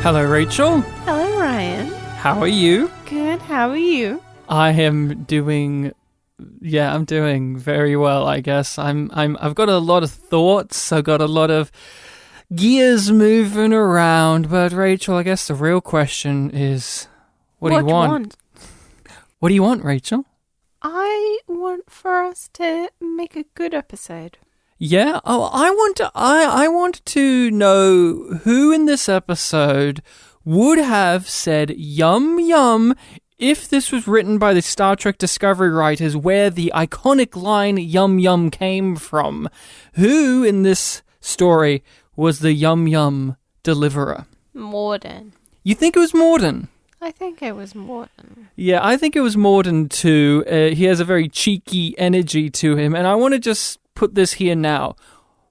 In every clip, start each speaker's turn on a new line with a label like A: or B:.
A: Hello, Rachel.
B: Hello, Ryan.
A: How are you?
B: Good, how are you?
A: I am doing... Yeah, I'm doing very well, I guess. I've got a lot of thoughts. I've got a lot of gears moving around. But, Rachel, I guess the real question is, what do you want? What do you want, Rachel?
B: I want for us to make a good episode.
A: Yeah? Oh, I want to know who in this episode would have said yum yum if this was written by the Star Trek Discovery writers, where the iconic line yum yum came from. Who in this story was the yum yum deliverer?
B: Morden.
A: You think it was Morden?
B: I think it was Morden.
A: Yeah, I think it was Morden too. He has a very cheeky energy to him, and I want to just put this here now.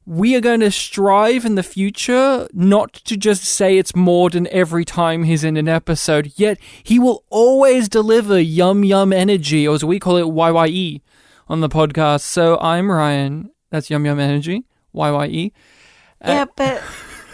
A: We are going to strive in the future not to just say it's Morden every time he's in an episode, yet he will always deliver yum yum energy, or as we call it, YYE, on the podcast. So I'm Ryan. That's yum yum energy, YYE.
B: Yeah, but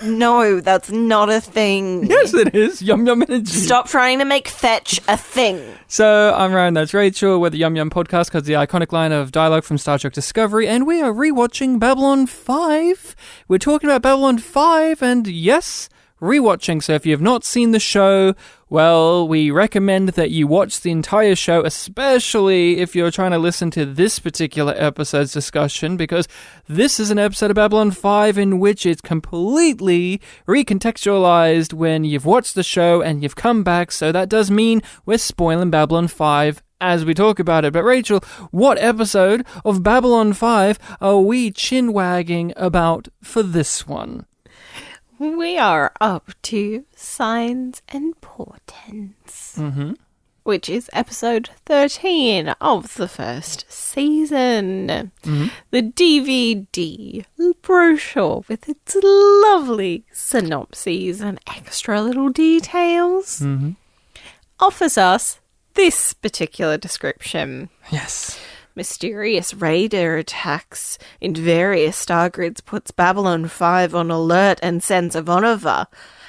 B: no, that's not a thing.
A: Yes, it is. Yum yum energy.
B: Stop trying to make fetch a thing.
A: So, I'm Ryan, that's Rachel. We're the YumYumPodcast, because the iconic line of dialogue from Star Trek Discovery, and we are rewatching Babylon 5. We're talking about Babylon 5, and yes, rewatching. So if you have not seen the show, well, we recommend that you watch the entire show, especially if you're trying to listen to this particular episode's discussion, because this is an episode of Babylon 5 in which it's completely recontextualized when you've watched the show and you've come back, so that does mean we're spoiling Babylon 5 as we talk about it. But Rachel, what episode of Babylon 5 are we chin-wagging about for this one?
B: We are up to Signs and Portents, which is episode 13 of the first season. The DVD brochure with its lovely synopses and extra little details offers us this particular description.
A: Yes.
B: Mysterious raider attacks in various star grids puts Babylon 5 on alert and sends Ivanova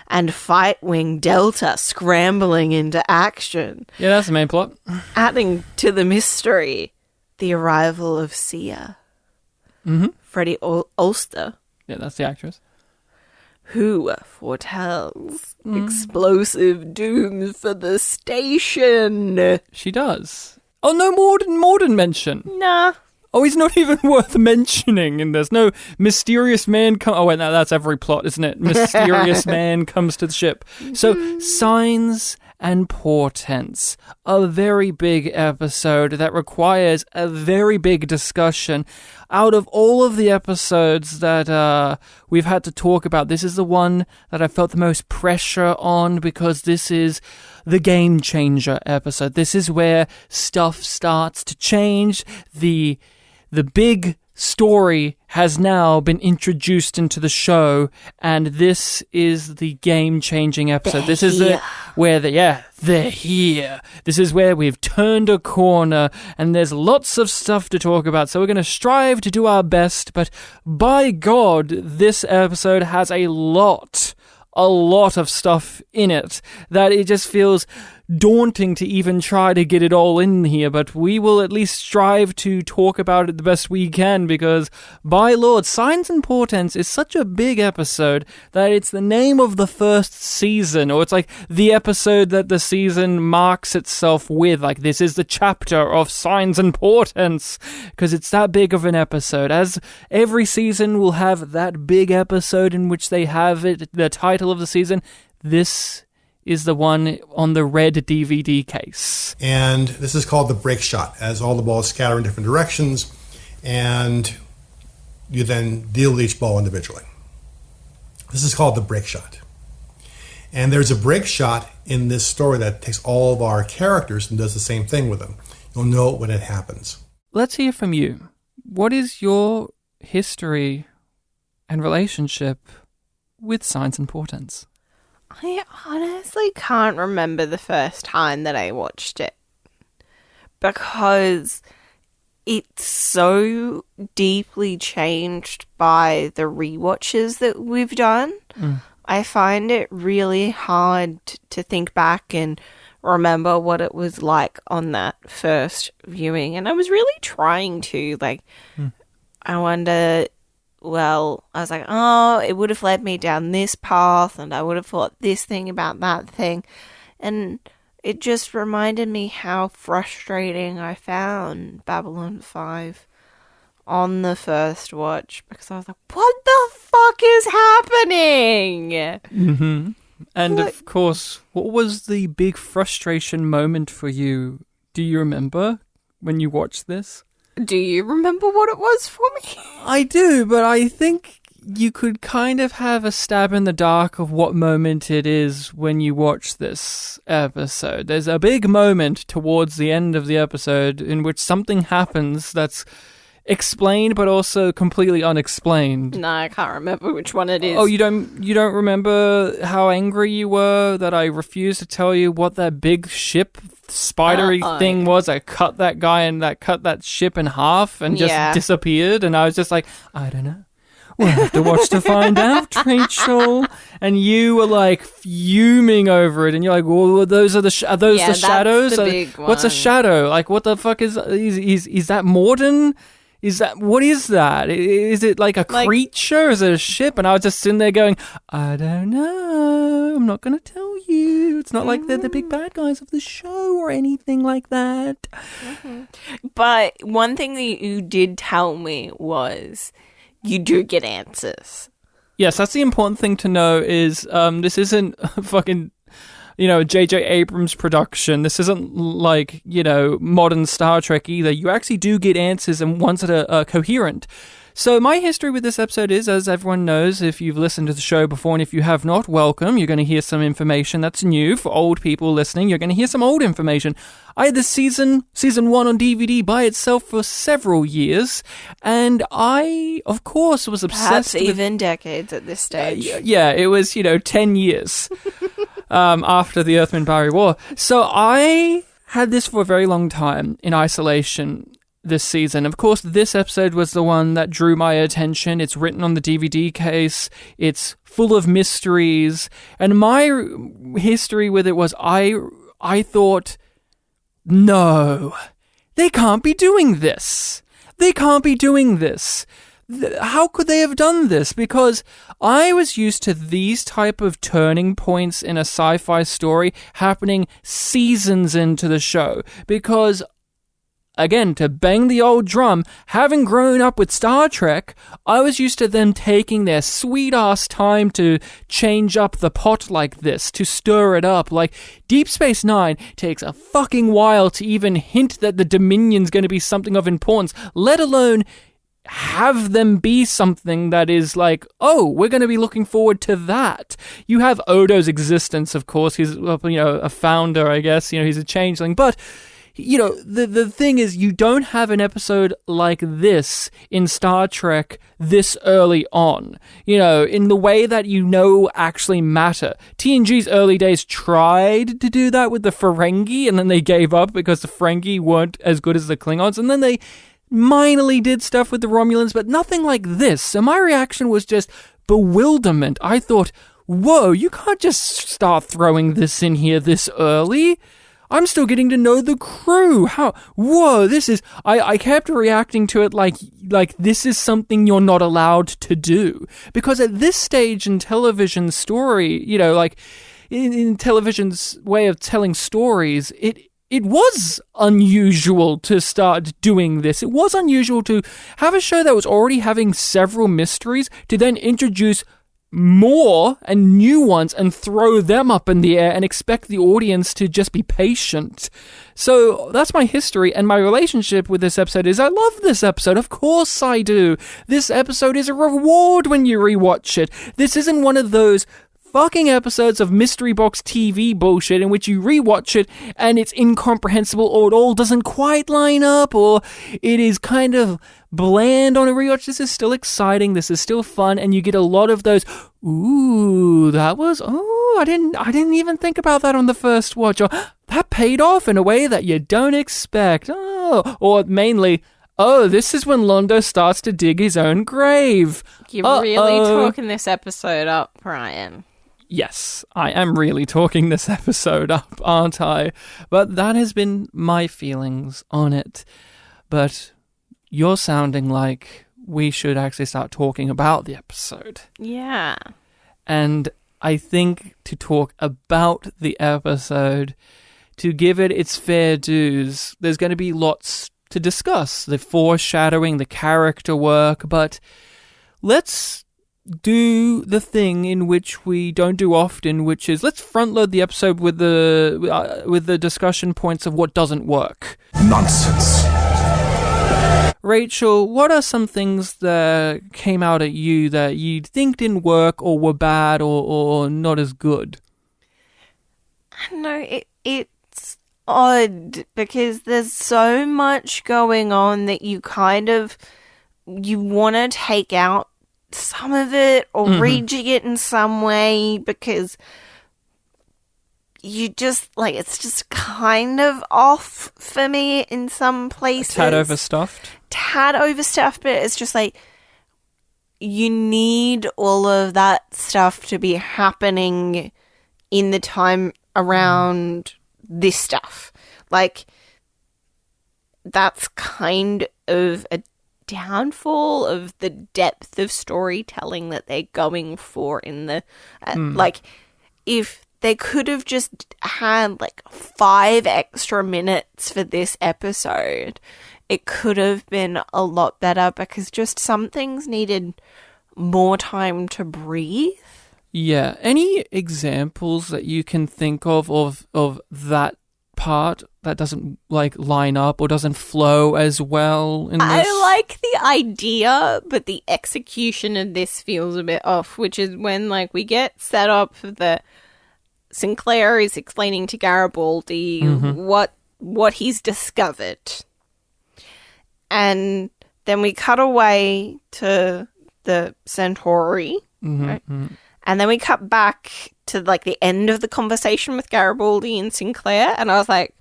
B: and Fight Wing Delta scrambling into action.
A: Yeah, that's the main plot.
B: Adding to the mystery, the arrival of Sia. Freddie Ulster.
A: Yeah, that's the actress.
B: Who foretells explosive doom for the station.
A: She does. Oh, no Morden mention.
B: Nah.
A: Oh, he's not even worth mentioning in this. No mysterious man oh, wait, no, that's every plot, isn't it? Mysterious man comes to the ship. So, Signs and Portents. A very big episode that requires a very big discussion. Out of all of the episodes that we've had to talk about, this is the one that I felt the most pressure on, because this is the game changer episode. This is where stuff starts to change. The big story has now been introduced into the show, and this is the game-changing episode. This is they're here. This is where we've turned a corner, and there's lots of stuff to talk about, so we're going to strive to do our best, but by God, this episode has a lot of stuff in it that it just feels daunting to even try to get it all in here, but we will at least strive to talk about it the best we can, because by Lord, Signs and Portents is such a big episode that it's the name of the first season, or it's like the episode that the season marks itself with, like this is the chapter of Signs and Portents, because it's that big of an episode. As every season will have that big episode in which they have it, the title of the season, this is the one on the red DVD case.
C: And this is called the break shot, as all the balls scatter in different directions, and you then deal with each ball individually. This is called the break shot. And there's a break shot in this story that takes all of our characters and does the same thing with them. You'll know it when it happens.
A: Let's hear from you. What is your history and relationship with Signs and Portents?
B: I honestly can't remember the first time that I watched it, because it's so deeply changed by the rewatches that we've done I find it really hard to think back and remember what it was like on that first viewing. And I was really trying to, I wonder, well, I was like, oh, it would have led me down this path and I would have thought this thing about that thing. And it just reminded me how frustrating I found Babylon 5 on the first watch, because I was like, what the fuck is happening?
A: Mm-hmm. And of course, what was the big frustration moment for you? Do you remember when you watched this?
B: Do you remember what it was for me?
A: I do, but I think you could kind of have a stab in the dark of what moment it is when you watch this episode. There's a big moment towards the end of the episode in which something happens that's explained but also completely unexplained.
B: No, I can't remember which one it is.
A: Oh, you don't remember how angry you were that I refused to tell you what that big ship spidery thing was? I cut that guy and that cut that ship in half and just disappeared, and I was just like, I don't know. We'll have to watch to find out, Rachel. And you were like fuming over it, and you're like, "Well, those are the the shadows?
B: The big one.
A: What's a shadow? Like, what the fuck is that Morden? What is that? Is it like a creature? Is it a ship?" And I was just sitting there going, I don't know. I'm not going to tell you. It's not like they're the big bad guys of the show or anything like that.
B: Mm-hmm. But one thing that you did tell me was you do get answers.
A: Yes, that's the important thing to know is this isn't fucking, J.J. Abrams production. This isn't like, modern Star Trek either. You actually do get answers and ones that are coherent. So my history with this episode is, as everyone knows, if you've listened to the show before, and if you have not, welcome. You're going to hear some information that's new for old people listening. You're going to hear some old information. I had this season 1 on DVD by itself for several years, and I, of course, was obsessed with...
B: Perhaps even decades at this stage.
A: Yeah, it was, 10 years after the Earth-Mbryo War. So I had this for a very long time in isolation this season. Of course, this episode was the one that drew my attention. It's written on the DVD case. It's full of mysteries. And my history with it was I thought, no, they can't be doing this. They can't be doing this. How could they have done this? Because I was used to these type of turning points in a sci-fi story happening seasons into the show. Because again, to bang the old drum, having grown up with Star Trek, I was used to them taking their sweet-ass time to change up the pot like this, to stir it up. Like, Deep Space Nine takes a fucking while to even hint that the Dominion's going to be something of importance, let alone have them be something that is like, oh, we're going to be looking forward to that. You have Odo's existence, of course. He's, a founder, I guess. He's a changeling, but... the thing is, you don't have an episode like this in Star Trek this early on, in the way that actually matter. TNG's early days tried to do that with the Ferengi, and then they gave up because the Ferengi weren't as good as the Klingons, and then they minorly did stuff with the Romulans, but nothing like this. So my reaction was just bewilderment. I thought, whoa, you can't just start throwing this in here this early. I'm still getting to know the crew. Whoa, this is... I kept reacting to it like this is something you're not allowed to do. Because at this stage in television story, in television's way of telling stories, it was unusual to start doing this. It was unusual to have a show that was already having several mysteries to then introduce more and new ones and throw them up in the air and expect the audience to just be patient. So that's my history, and my relationship with this episode is I love this episode. Of course I do. This episode is a reward when you rewatch it. This isn't one of those fucking episodes of Mystery Box TV bullshit in which you rewatch it and it's incomprehensible or it all doesn't quite line up or it is kind of bland on a rewatch. This is still exciting. This is still fun, and you get a lot of those. Ooh, I didn't even think about that on the first watch. Or that paid off in a way that you don't expect. Oh, or mainly, oh, this is when Londo starts to dig his own grave.
B: You're really talking this episode up, Ryan.
A: Yes, I am really talking this episode up, aren't I? But that has been my feelings on it. But you're sounding like we should actually start talking about the episode.
B: Yeah.
A: And I think to talk about the episode, to give it its fair dues, there's going to be lots to discuss. The foreshadowing, the character work, but let's do the thing in which we don't do often, which is let's front load the episode with the discussion points of what doesn't work.
D: Nonsense.
A: Rachel, what are some things that came out at you that you think didn't work or were bad or not as good?
B: I don't know, it's odd because there's so much going on that you want to take out some of it or rejig it in some way because you just, like, it's just kind of off for me in some places.
A: Tad overstuffed,
B: but it's just like you need all of that stuff to be happening in the time around this stuff. Like, that's kind of a downfall of the depth of storytelling that they're going for in the like, if they could have just had like 5 extra minutes for this episode, it could have been a lot better because just some things needed more time to breathe.
A: Yeah. Any examples that you can think of that part that doesn't like line up or doesn't flow as well in this?
B: I like the idea, but the execution of this feels a bit off, which is when like we get set up for the Sinclair is explaining to Garibaldi what he's discovered. And then we cut away to the Centauri, right? And then we cut back to like the end of the conversation with Garibaldi and Sinclair, and I was like,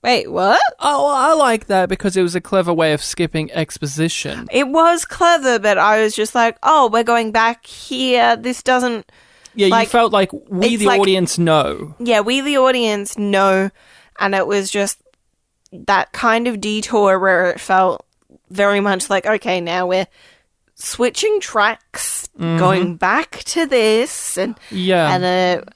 B: wait, what?
A: Oh, I like that because it was a clever way of skipping exposition.
B: It was clever, but I was just like, oh, we're going back here. This doesn't...
A: Yeah,
B: like,
A: you felt like we, the audience, know.
B: Yeah, we, the audience, know, and it was just that kind of detour where it felt very much like, okay, now we're switching tracks, going back to this, and it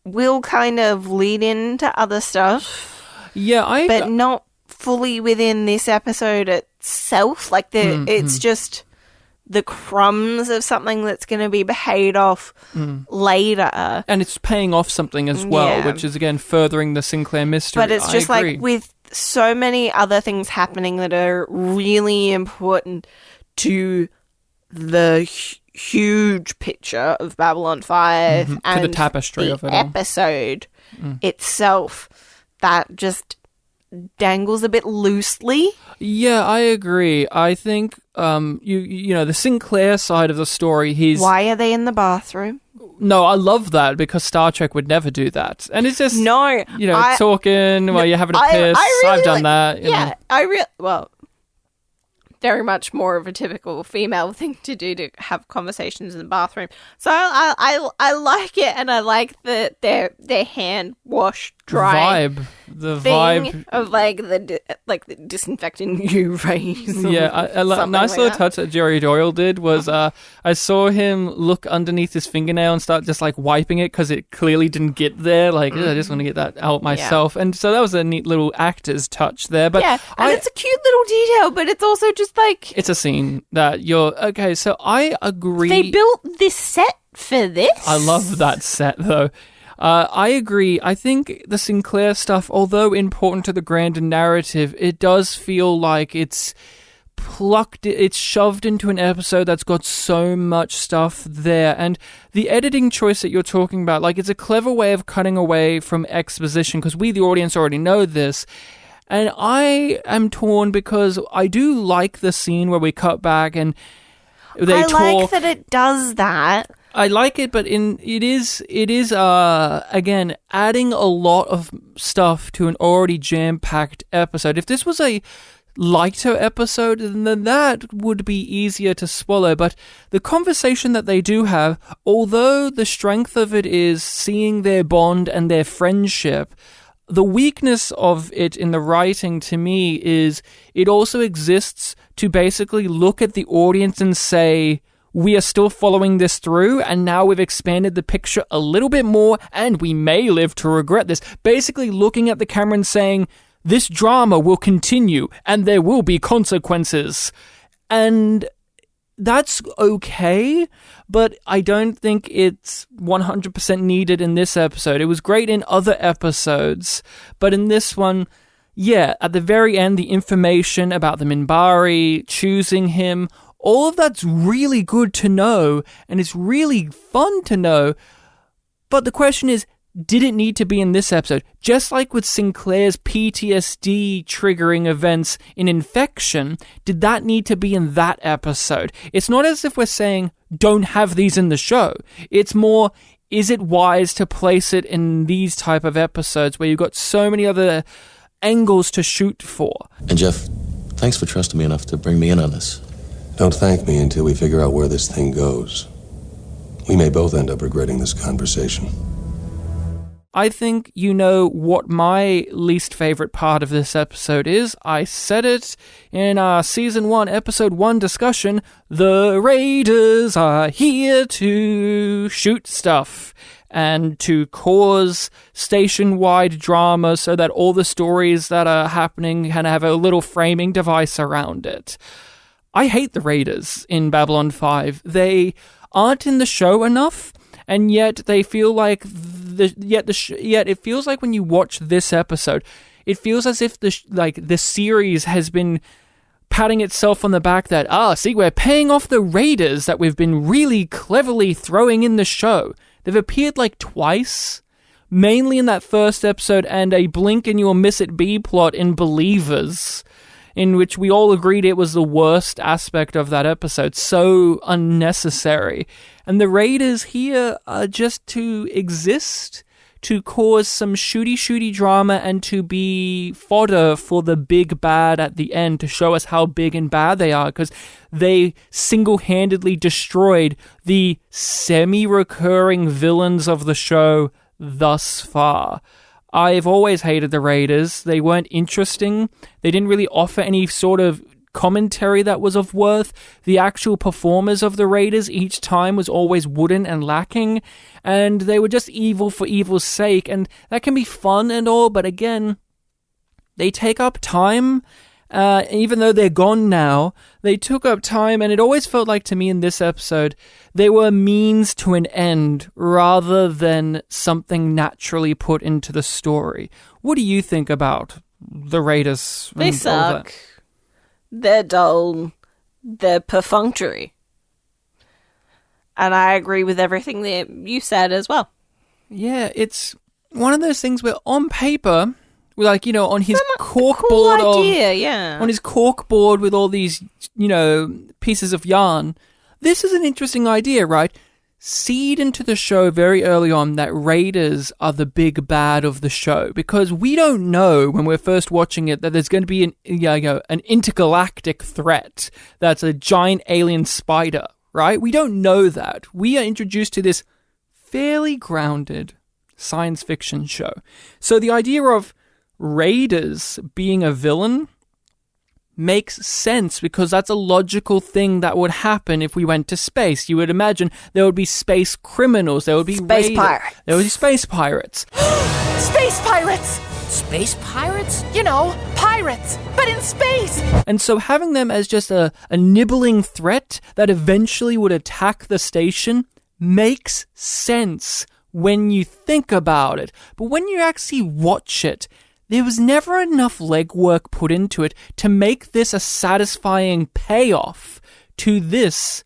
B: will kind of lead into other stuff.
A: Yeah,
B: but not fully within this episode itself. Like it's just the crumbs of something that's going to be paid off later,
A: and it's paying off something as well, which is again furthering the Sinclair mystery.
B: But it's just like with so many other things happening that are really important to the huge picture of Babylon 5 and
A: to the tapestry of it all.
B: Episode itself that just dangles a bit loosely.
A: Yeah, I agree. I think you know the Sinclair side of the story.
B: Why are they in the bathroom?
A: No, I love that because Star Trek would never do that, and it's just talking while you're having a piss. I've done that.
B: Yeah, well. Very much more of a typical female thing to do, to have conversations in the bathroom. So I like it, and I like their hand wash dry vibe of like the disinfecting UVs.
A: Yeah, a nice little touch that Jerry Doyle did was I saw him look underneath his fingernail and start just like wiping it because it clearly didn't get there. Like, I just want to get that out myself, and so that was a neat little actor's touch there. But
B: yeah, and it's a cute little detail, but it's also just like
A: it's a scene that you're okay. So I agree.
B: They built this set for this.
A: I love that set though. I agree. I think the Sinclair stuff, although important to the grander narrative, it does feel like it's shoved into an episode that's got so much stuff there. And the editing choice that you're talking about, like, it's a clever way of cutting away from exposition because we, the audience, already know this. And I am torn because I do like the scene where we cut back and they talk.
B: I like that it does that.
A: I like it, but it is again adding a lot of stuff to an already jam-packed episode. If this was a lighter episode, then that would be easier to swallow. But the conversation that they do have, although the strength of it is seeing their bond and their friendship, the weakness of it in the writing to me is it also exists to basically look at the audience and say, we are still following this through, and now we've expanded the picture a little bit more, and we may live to regret this. Basically looking at the camera and saying, this drama will continue, and there will be consequences. And that's okay, but I don't think it's 100% needed in this episode. It was great in other episodes, but in this one, yeah, at the very end, the information about the Mbryo, choosing him, all of that's really good to know, and it's really fun to know. But the question is, did it need to be in this episode? Just like with Sinclair's PTSD triggering events in Infection, did that need to be in that episode? It's not as if we're saying, don't have these in the show. It's more, is it wise to place it in these type of episodes where you've got so many other angles to shoot for?
D: And Jeff, thanks for trusting me enough to bring me in on this.
E: Don't thank me until we figure out where this thing goes. We may both end up regretting this conversation.
A: I think you know what my least favorite part of this episode is. I said it in our Season 1, Episode 1 discussion. The Raiders are here to shoot stuff and to cause station-wide drama so that all the stories that are happening can have a little framing device around it. I hate the Raiders in Babylon 5. They aren't in the show enough, and yet they feel like yet it feels like when you watch this episode, it feels as if the series has been patting itself on the back that, see, we're paying off the Raiders that we've been really cleverly throwing in the show. They've appeared like twice, mainly in that first episode and a blink and you'll miss it B plot in Believers, in which we all agreed it was the worst aspect of that episode. So unnecessary. And the Raiders here are just to exist, to cause some shooty drama, and to be fodder for the big bad at the end, to show us how big and bad they are, because they single-handedly destroyed the semi-recurring villains of the show thus far. I've always hated the Raiders. They weren't interesting. They didn't really offer any sort of commentary that was of worth. The actual performers of the Raiders each time was always wooden and lacking, and they were just evil for evil's sake, and that can be fun and all, but again, they take up time. Even though they're gone now, they took up time, and it always felt like to me in this episode, they were means to an end rather than something naturally put into the story. What do you think about the Raiders?
B: They suck. They're dull. They're perfunctory. And I agree with everything that you said as well.
A: Yeah, it's one of those things where on paper, like, you know, on his corkboard
B: cool idea, yeah.
A: On his corkboard with all these, you know, pieces of yarn, this is an interesting idea, right? Seed into the show very early on that Raiders are the big bad of the show, because we don't know when we're first watching it that there's going to be an intergalactic threat that's a giant alien spider, right? We don't know that. We are introduced to this fairly grounded science fiction show. So the idea of Raiders being a villain makes sense, because that's a logical thing that would happen if we went to space. You would imagine there would be space criminals, there would be
B: pirates.
A: There would be space pirates.
F: Space pirates! Space pirates? You know, pirates, but in space!
A: And so having them as just a nibbling threat that eventually would attack the station makes sense when you think about it. But when you actually watch it, there was never enough legwork put into it to make this a satisfying payoff to this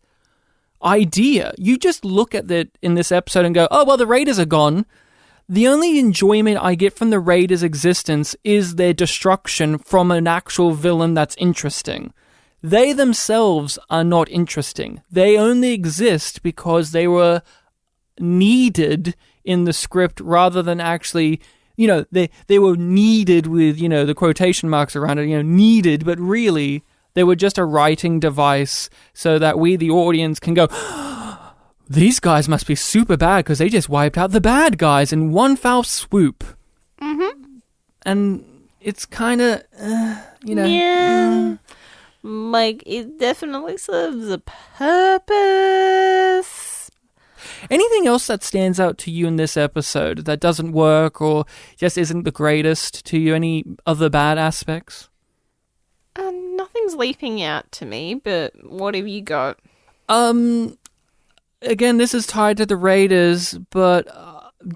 A: idea. You just look at it in this episode and go, oh, well, the Raiders are gone. The only enjoyment I get from the Raiders' existence is their destruction from an actual villain that's interesting. They themselves are not interesting. They only exist because they were needed in the script rather than actually they were needed with, the quotation marks around it, needed, but really they were just a writing device so that we, the audience, can go, these guys must be super bad because they just wiped out the bad guys in one foul swoop. Mm-hmm. And it's kind of,
B: Yeah. Like, it definitely serves a purpose.
A: Anything else that stands out to you in this episode that doesn't work or just isn't the greatest to you? Any other bad aspects?
B: Nothing's leaping out to me, but what have you got?
A: Again, this is tied to the Raiders, but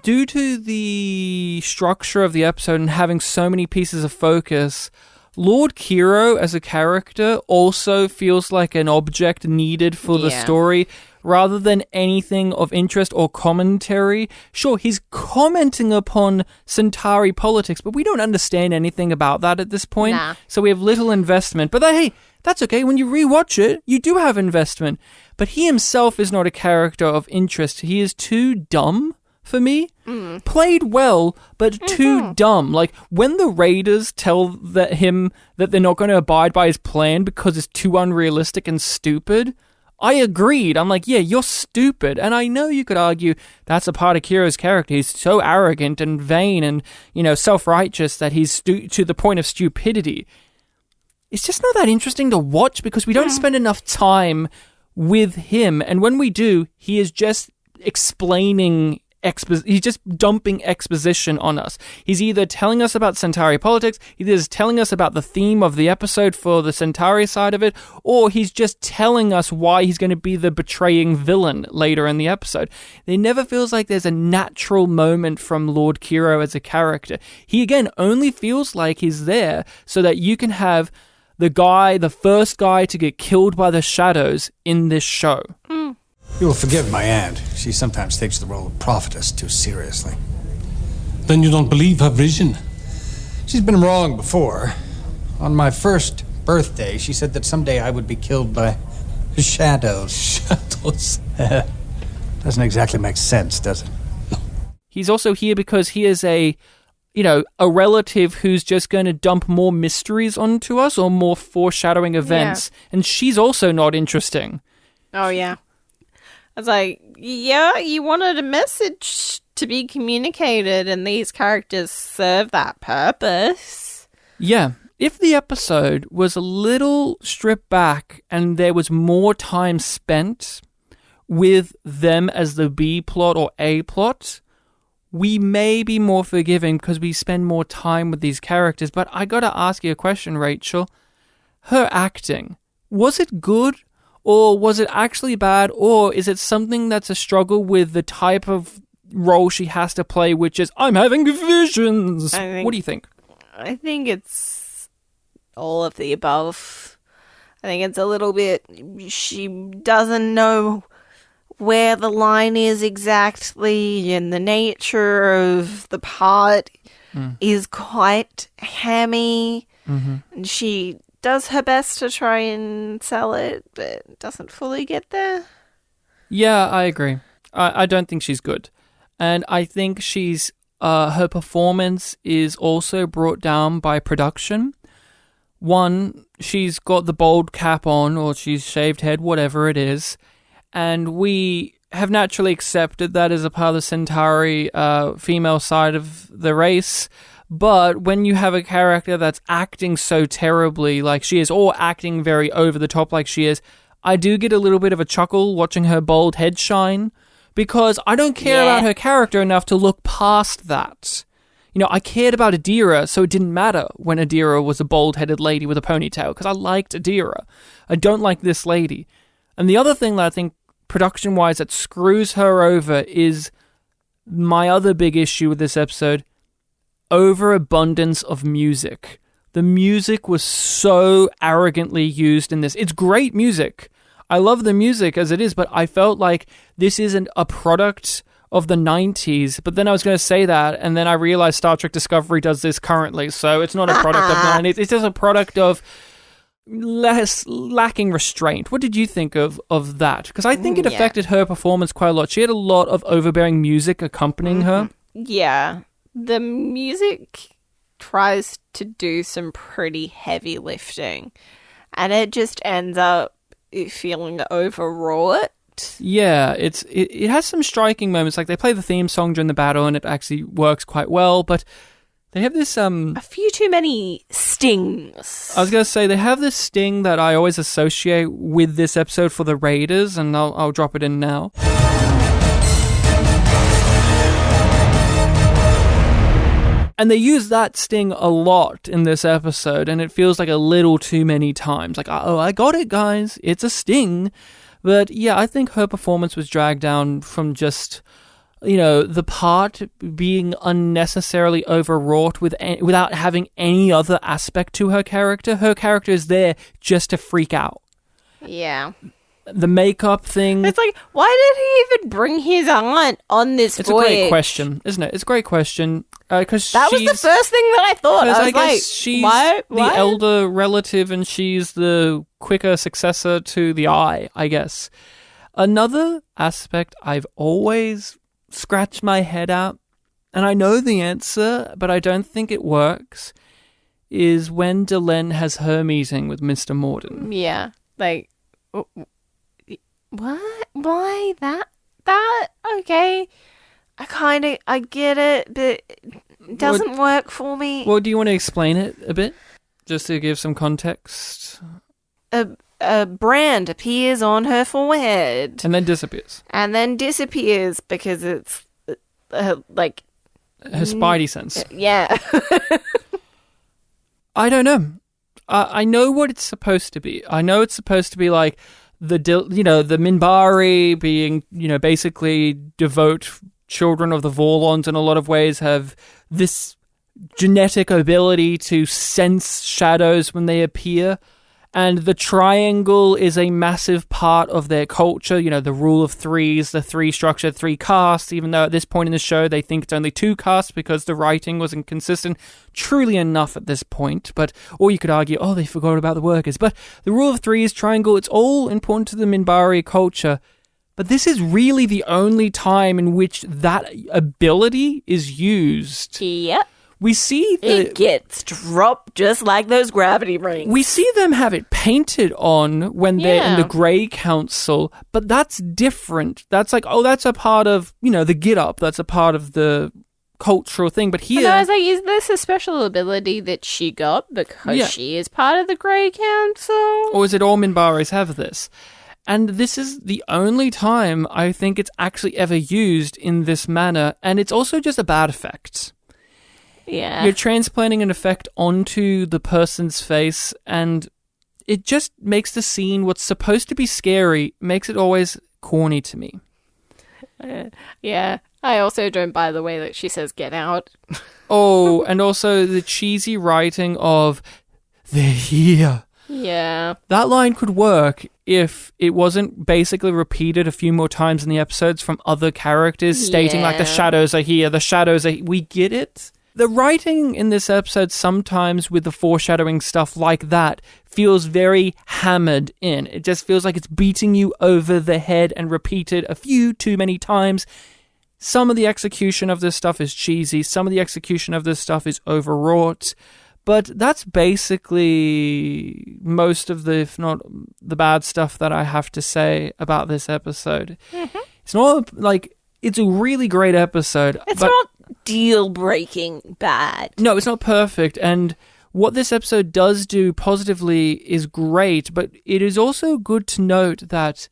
A: due to the structure of the episode and having so many pieces of focus, Lord Kiro as a character also feels like an object needed for the story rather than anything of interest or commentary. Sure, he's commenting upon Centauri politics, but we don't understand anything about that at this point.
B: Nah.
A: So we have little investment. But hey, that's okay. When you rewatch it, you do have investment. But he himself is not a character of interest. He is too dumb for me. Played well, but too dumb. Like, when the Raiders tell him that they're not going to abide by his plan because it's too unrealistic and stupid, I agreed. I'm like, yeah, you're stupid. And I know you could argue that's a part of Kiro's character. He's so arrogant and vain and, self-righteous that he's to the point of stupidity. It's just not that interesting to watch because we don't spend enough time with him. And when we do, he is just explaining he's just dumping exposition on us. He's either telling us about Centauri politics, he's telling us about the theme of the episode for the Centauri side of it, or he's just telling us why he's going to be the betraying villain later in the episode. It never feels like there's a natural moment from Lord Kiro as a character. He, again, only feels like he's there so that you can have the first guy to get killed by the shadows in this show.
G: You will forgive my aunt. She sometimes takes the role of prophetess too seriously.
H: Then you don't believe her vision?
G: She's been wrong before. On my first birthday, she said that someday I would be killed by shadows.
H: Shadows?
G: Doesn't exactly make sense, does it?
A: He's also here because he is a relative who's just going to dump more mysteries onto us or more foreshadowing events. Yeah. And she's also not interesting.
B: Oh, yeah. I was like, yeah, you wanted a message to be communicated, and these characters serve that purpose.
A: Yeah. If the episode was a little stripped back and there was more time spent with them as the B plot or A plot, we may be more forgiving because we spend more time with these characters. But I gotta ask you a question, Rachel. Her acting, was it good? Or was it actually bad? Or is it something that's a struggle with the type of role she has to play, which is, I'm having visions? What do you think?
B: I think it's all of the above. I think it's a little bit, she doesn't know where the line is exactly, and the nature of the part is quite hammy. Mm-hmm. And she does her best to try and sell it, but doesn't fully get there.
A: Yeah, I agree. I don't think she's good. And I think she's her performance is also brought down by production. One, she's got the bald cap on, or she's shaved head, whatever it is. And we have naturally accepted that as a part of the Centauri female side of the race. But when you have a character that's acting so terribly like she is, or acting very over the top like she is, I do get a little bit of a chuckle watching her bald head shine, because I don't care about her character enough to look past that. I cared about Adira, so it didn't matter when Adira was a bald-headed lady with a ponytail, because I liked Adira. I don't like this lady. And the other thing that I think production-wise that screws her over is my other big issue with this episode: overabundance of music. The music was so arrogantly used in this. It's great music. I love the music as it is, but I felt like this isn't a product of the 90s. But then I was going to say that, and then I realized Star Trek Discovery does this currently, so it's not a product of the 90s. It's just a product of lacking restraint. What did you think of that? Because I think it affected her performance quite a lot. She had a lot of overbearing music accompanying her.
B: Yeah. The music tries to do some pretty heavy lifting, and it just ends up feeling overwrought.
A: Yeah, it has some striking moments. Like, they play the theme song during the battle, and it actually works quite well, but they have this
B: a few too many stings.
A: I was going to say, they have this sting that I always associate with this episode for the Raiders, and I'll drop it in now. And they use that sting a lot in this episode, and it feels like a little too many times. Like, oh, I got it, guys. It's a sting. But yeah, I think her performance was dragged down from just, the part being unnecessarily overwrought without having any other aspect to her character. Her character is there just to freak out.
B: Yeah.
A: The makeup thing.
B: It's like, why did he even bring his aunt on this voyage?
A: It's a great question, isn't it? It's a great question. Because
B: that was the first thing that I thought. I was
A: guess she's the elder relative, and she's the quicker successor to the Eye, I guess. Another aspect I've always scratched my head at, and I know the answer, but I don't think it works, is when Delenn has her meeting with Mr. Morden.
B: Yeah. Like, what? Why that? Okay. I get it, but it doesn't work for me.
A: Well, do you want to explain it a bit? Just to give some context.
B: A brand appears on her forehead.
A: And then disappears.
B: Because it's, like...
A: Her spidey sense.
B: Yeah.
A: I don't know. I know what it's supposed to be. I know it's supposed to be like the Minbari being, basically devote children of the Vorlons in a lot of ways, have this genetic ability to sense shadows when they appear. And the triangle is a massive part of their culture, the rule of threes, the three structure, three castes, even though at this point in the show they think it's only two castes because the writing wasn't consistent truly enough at this point. Or you could argue, oh, they forgot about the workers. But the rule of threes, triangle, it's all important to the Minbari culture. But this is really the only time in which that ability is used.
B: Yep.
A: We see
B: it gets dropped just like those gravity rings.
A: We see them have it painted on when they're in the Grey Council, but that's different. That's like, oh, that's a part of, the get-up. That's a part of the cultural thing. But here...
B: I was like, is this a special ability that she got because she is part of the Grey Council?
A: Or is it all Minbaris have this? And this is the only time I think it's actually ever used in this manner, and it's also just a bad effect.
B: Yeah.
A: You're transplanting an effect onto the person's face, and it just makes the scene, what's supposed to be scary, makes it always corny to me.
B: Yeah. I also don't buy the way that she says, get out.
A: Oh, and also the cheesy writing of, they're here.
B: Yeah.
A: That line could work if it wasn't basically repeated a few more times in the episodes from other characters stating like the shadows are here, the shadows are here. We get it. The writing in this episode sometimes with the foreshadowing stuff like that feels very hammered in. It just feels like it's beating you over the head and repeated a few too many times. Some of the execution of this stuff is cheesy. Some of the execution of this stuff is overwrought. But that's basically most of the, if not the bad stuff that I have to say about this episode. Mm-hmm. It's not like, it's a really great episode.
B: It's not deal-breaking bad.
A: No, it's not perfect. And what this episode does do positively is great, but it is also good to note that,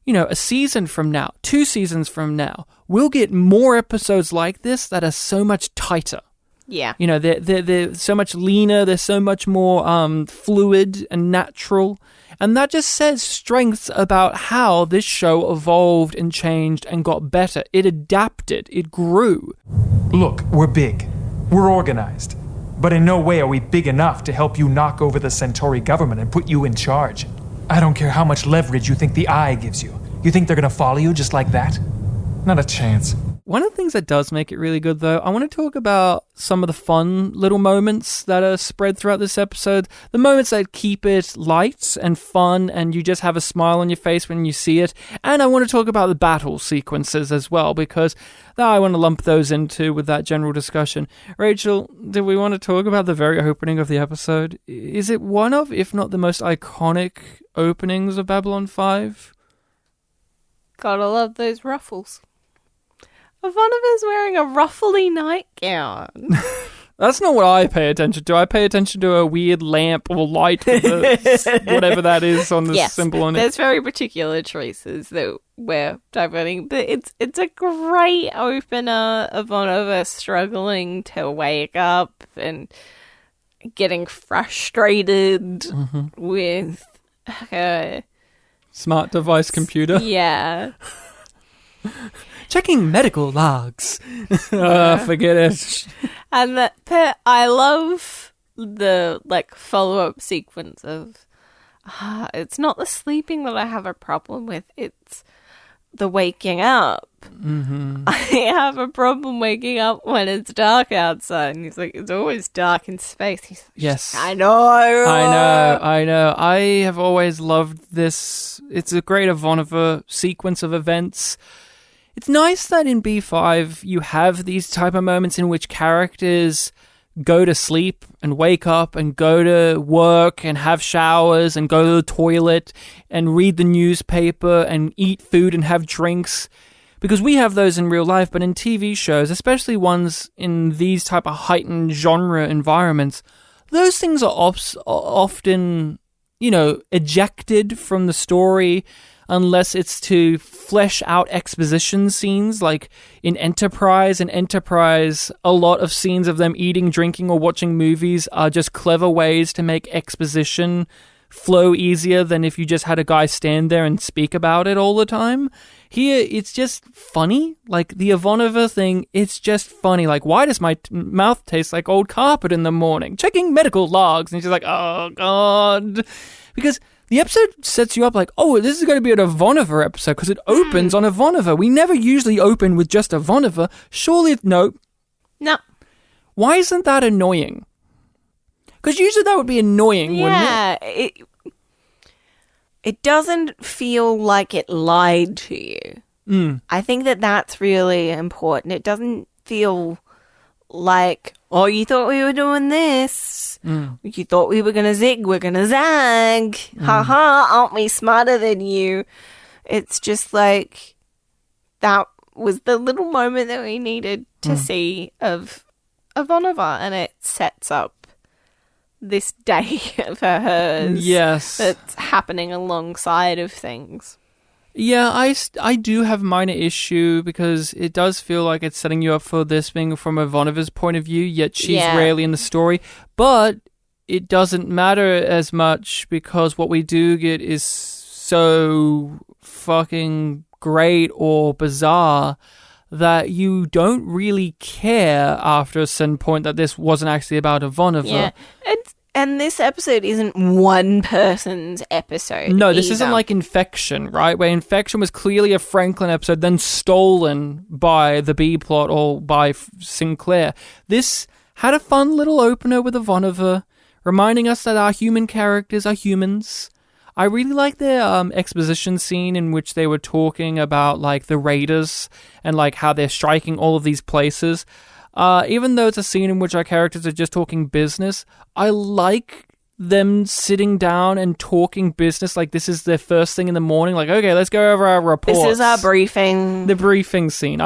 A: a season from now, 2 seasons from now, we'll get more episodes like this that are so much tighter.
B: Yeah.
A: They're so much leaner, they're so much more fluid and natural. And that just says strengths about how this show evolved and changed and got better. It adapted, it grew.
I: Look, we're big. We're organized. But in no way are we big enough to help you knock over the Centauri government and put you in charge. I don't care how much leverage you think the Eye gives you. You think they're going to follow you just like that? Not a chance.
A: One of the things things that does make it really good, though, I want to talk about some of the fun little moments that are spread throughout this episode. The moments that keep it light and fun, and you just have a smile on your face when you see it. And I want to talk about the battle sequences as well, because I want to lump those into with that general discussion. Rachel, do we want to talk about the very opening of the episode? Is it one of, if not the most iconic openings of Babylon 5?
B: Gotta love those ruffles. Ivanova's wearing a ruffly nightgown.
A: That's not what I pay attention to. I pay attention to a weird lamp or light with whatever that is on the symbol on it.
B: There's very particular choices that we're diverting, but it's a great opener. Ivanova struggling to wake up and getting frustrated with her
A: smart device computer.
B: Yeah.
A: Checking medical logs. Forget it.
B: And but I love the follow-up sequence of it's not the sleeping that I have a problem with, it's the waking up. I have a problem waking up when it's dark outside. And he's like, it's always dark in space. He's like,
A: yes.
B: I know.
A: I have always loved this. It's a great Ivanova sequence of events. It's nice that in B5 you have these type of moments in which characters go to sleep and wake up and go to work and have showers and go to the toilet and read the newspaper and eat food and have drinks. Because we have those in real life, but in TV shows, especially ones in these type of heightened genre environments, those things are often, ejected from the story unless it's to flesh out exposition scenes, like in Enterprise. In Enterprise, a lot of scenes of them eating, drinking, or watching movies are just clever ways to make exposition flow easier than if you just had a guy stand there and speak about it all the time. Here, it's just funny. Like, the Ivanova thing, it's just funny. Like, why does my mouth taste like old carpet in the morning? Checking medical logs. And she's like, oh, God. Because the episode sets you up like, oh, this is going to be an Ivanova episode because it opens on Ivanova. We never usually open with just Ivanova. Surely, no. Why isn't that annoying? Because usually that would be annoying, wouldn't it?
B: Yeah, it doesn't feel like it lied to you. I think that's really important. It doesn't feel like, oh, you thought we were doing this. You thought we were going to zig, we're going to zag. Ha, aren't we smarter than you? It's just like, that was the little moment that we needed to see of Ivanova, and it sets up this day for hers.
A: Yes.
B: That's happening alongside of things.
A: Yeah, I do have a minor issue because it does feel like it's setting you up for this being from Ivanova's point of view, yet she's rarely in the story. But it doesn't matter as much because what we do get is so fucking great or bizarre that you don't really care after a certain point that this wasn't actually about Ivanova.
B: Yeah, and this episode isn't one person's episode.
A: No, this
B: either.
A: isn't like Infection, right? Where Infection was clearly a Franklin episode, then stolen by the B-plot or by Sinclair. This had a fun little opener with Ivanova, reminding us that our human characters are humans. I really like their exposition scene in which they were talking about like the raiders and like how they're striking all of these places. Even though it's a scene in which our characters are just talking business, I like them sitting down and talking business like this is their first thing in the morning. Like, okay, let's go over our reports.
B: This is our briefing.
A: The briefing scene.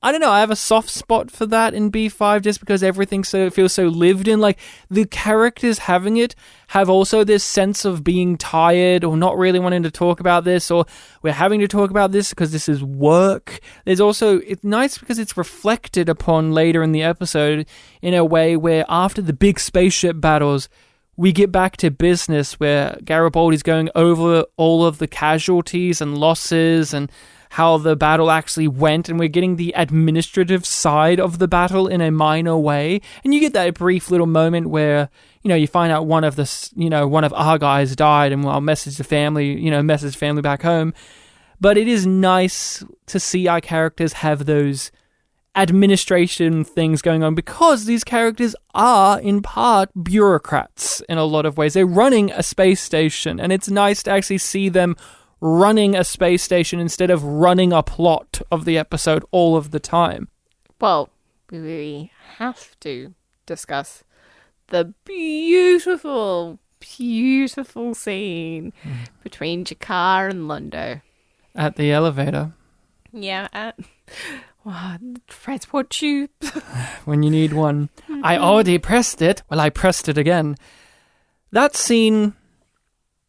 A: I don't know, I have a soft spot for that in B5 just because everything feels so lived in. Like, the characters having it have also this sense of being tired or not really wanting to talk about this, or we're having to talk about this because this is work. There's also, it's nice because it's reflected upon later in the episode in a way where after the big spaceship battles, we get back to business where Garibaldi's going over all of the casualties and losses and how the battle actually went, and we're getting the administrative side of the battle in a minor way. And you get that brief little moment where, you find out one of our guys died, and I'll message the family back home. But it is nice to see our characters have those administration things going on, because these characters are in part bureaucrats in a lot of ways. They're running a space station, and it's nice to actually see them running a space station instead of running a plot of the episode all of the time.
B: Well, we have to discuss the beautiful, beautiful scene between Jakar and Londo.
A: At the elevator.
B: Yeah, at transport tube.
A: When you need one. I already pressed it. Well, I pressed it again. That scene,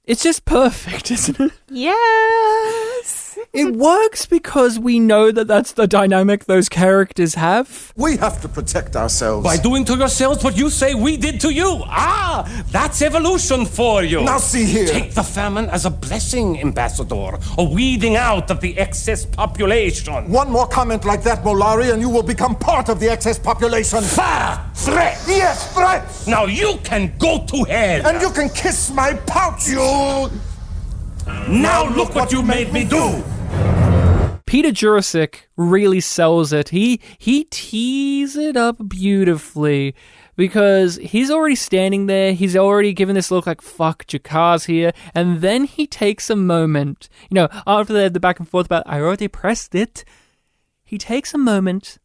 A: it's just perfect, isn't it?
B: Yes.
A: It works because we know that that's the dynamic those characters have.
J: We have to protect ourselves.
H: By doing to yourselves what you say we did to you. Ah, that's evolution for you.
J: Now see here.
H: Take the famine as a blessing, Ambassador. A weeding out of the excess population.
J: One more comment like that, Molari, and you will become part of the excess population.
H: Threat!
J: Yes, threat!
H: Now you can go to hell.
J: And you can kiss my pouch, you...
H: Now look what you made me do.
A: Peter Jurasik really sells it. He tees it up beautifully because he's already standing there. He's already given this look like, fuck, Jakar's here. And then he takes a moment, after the back and forth about, I already pressed it. He takes a moment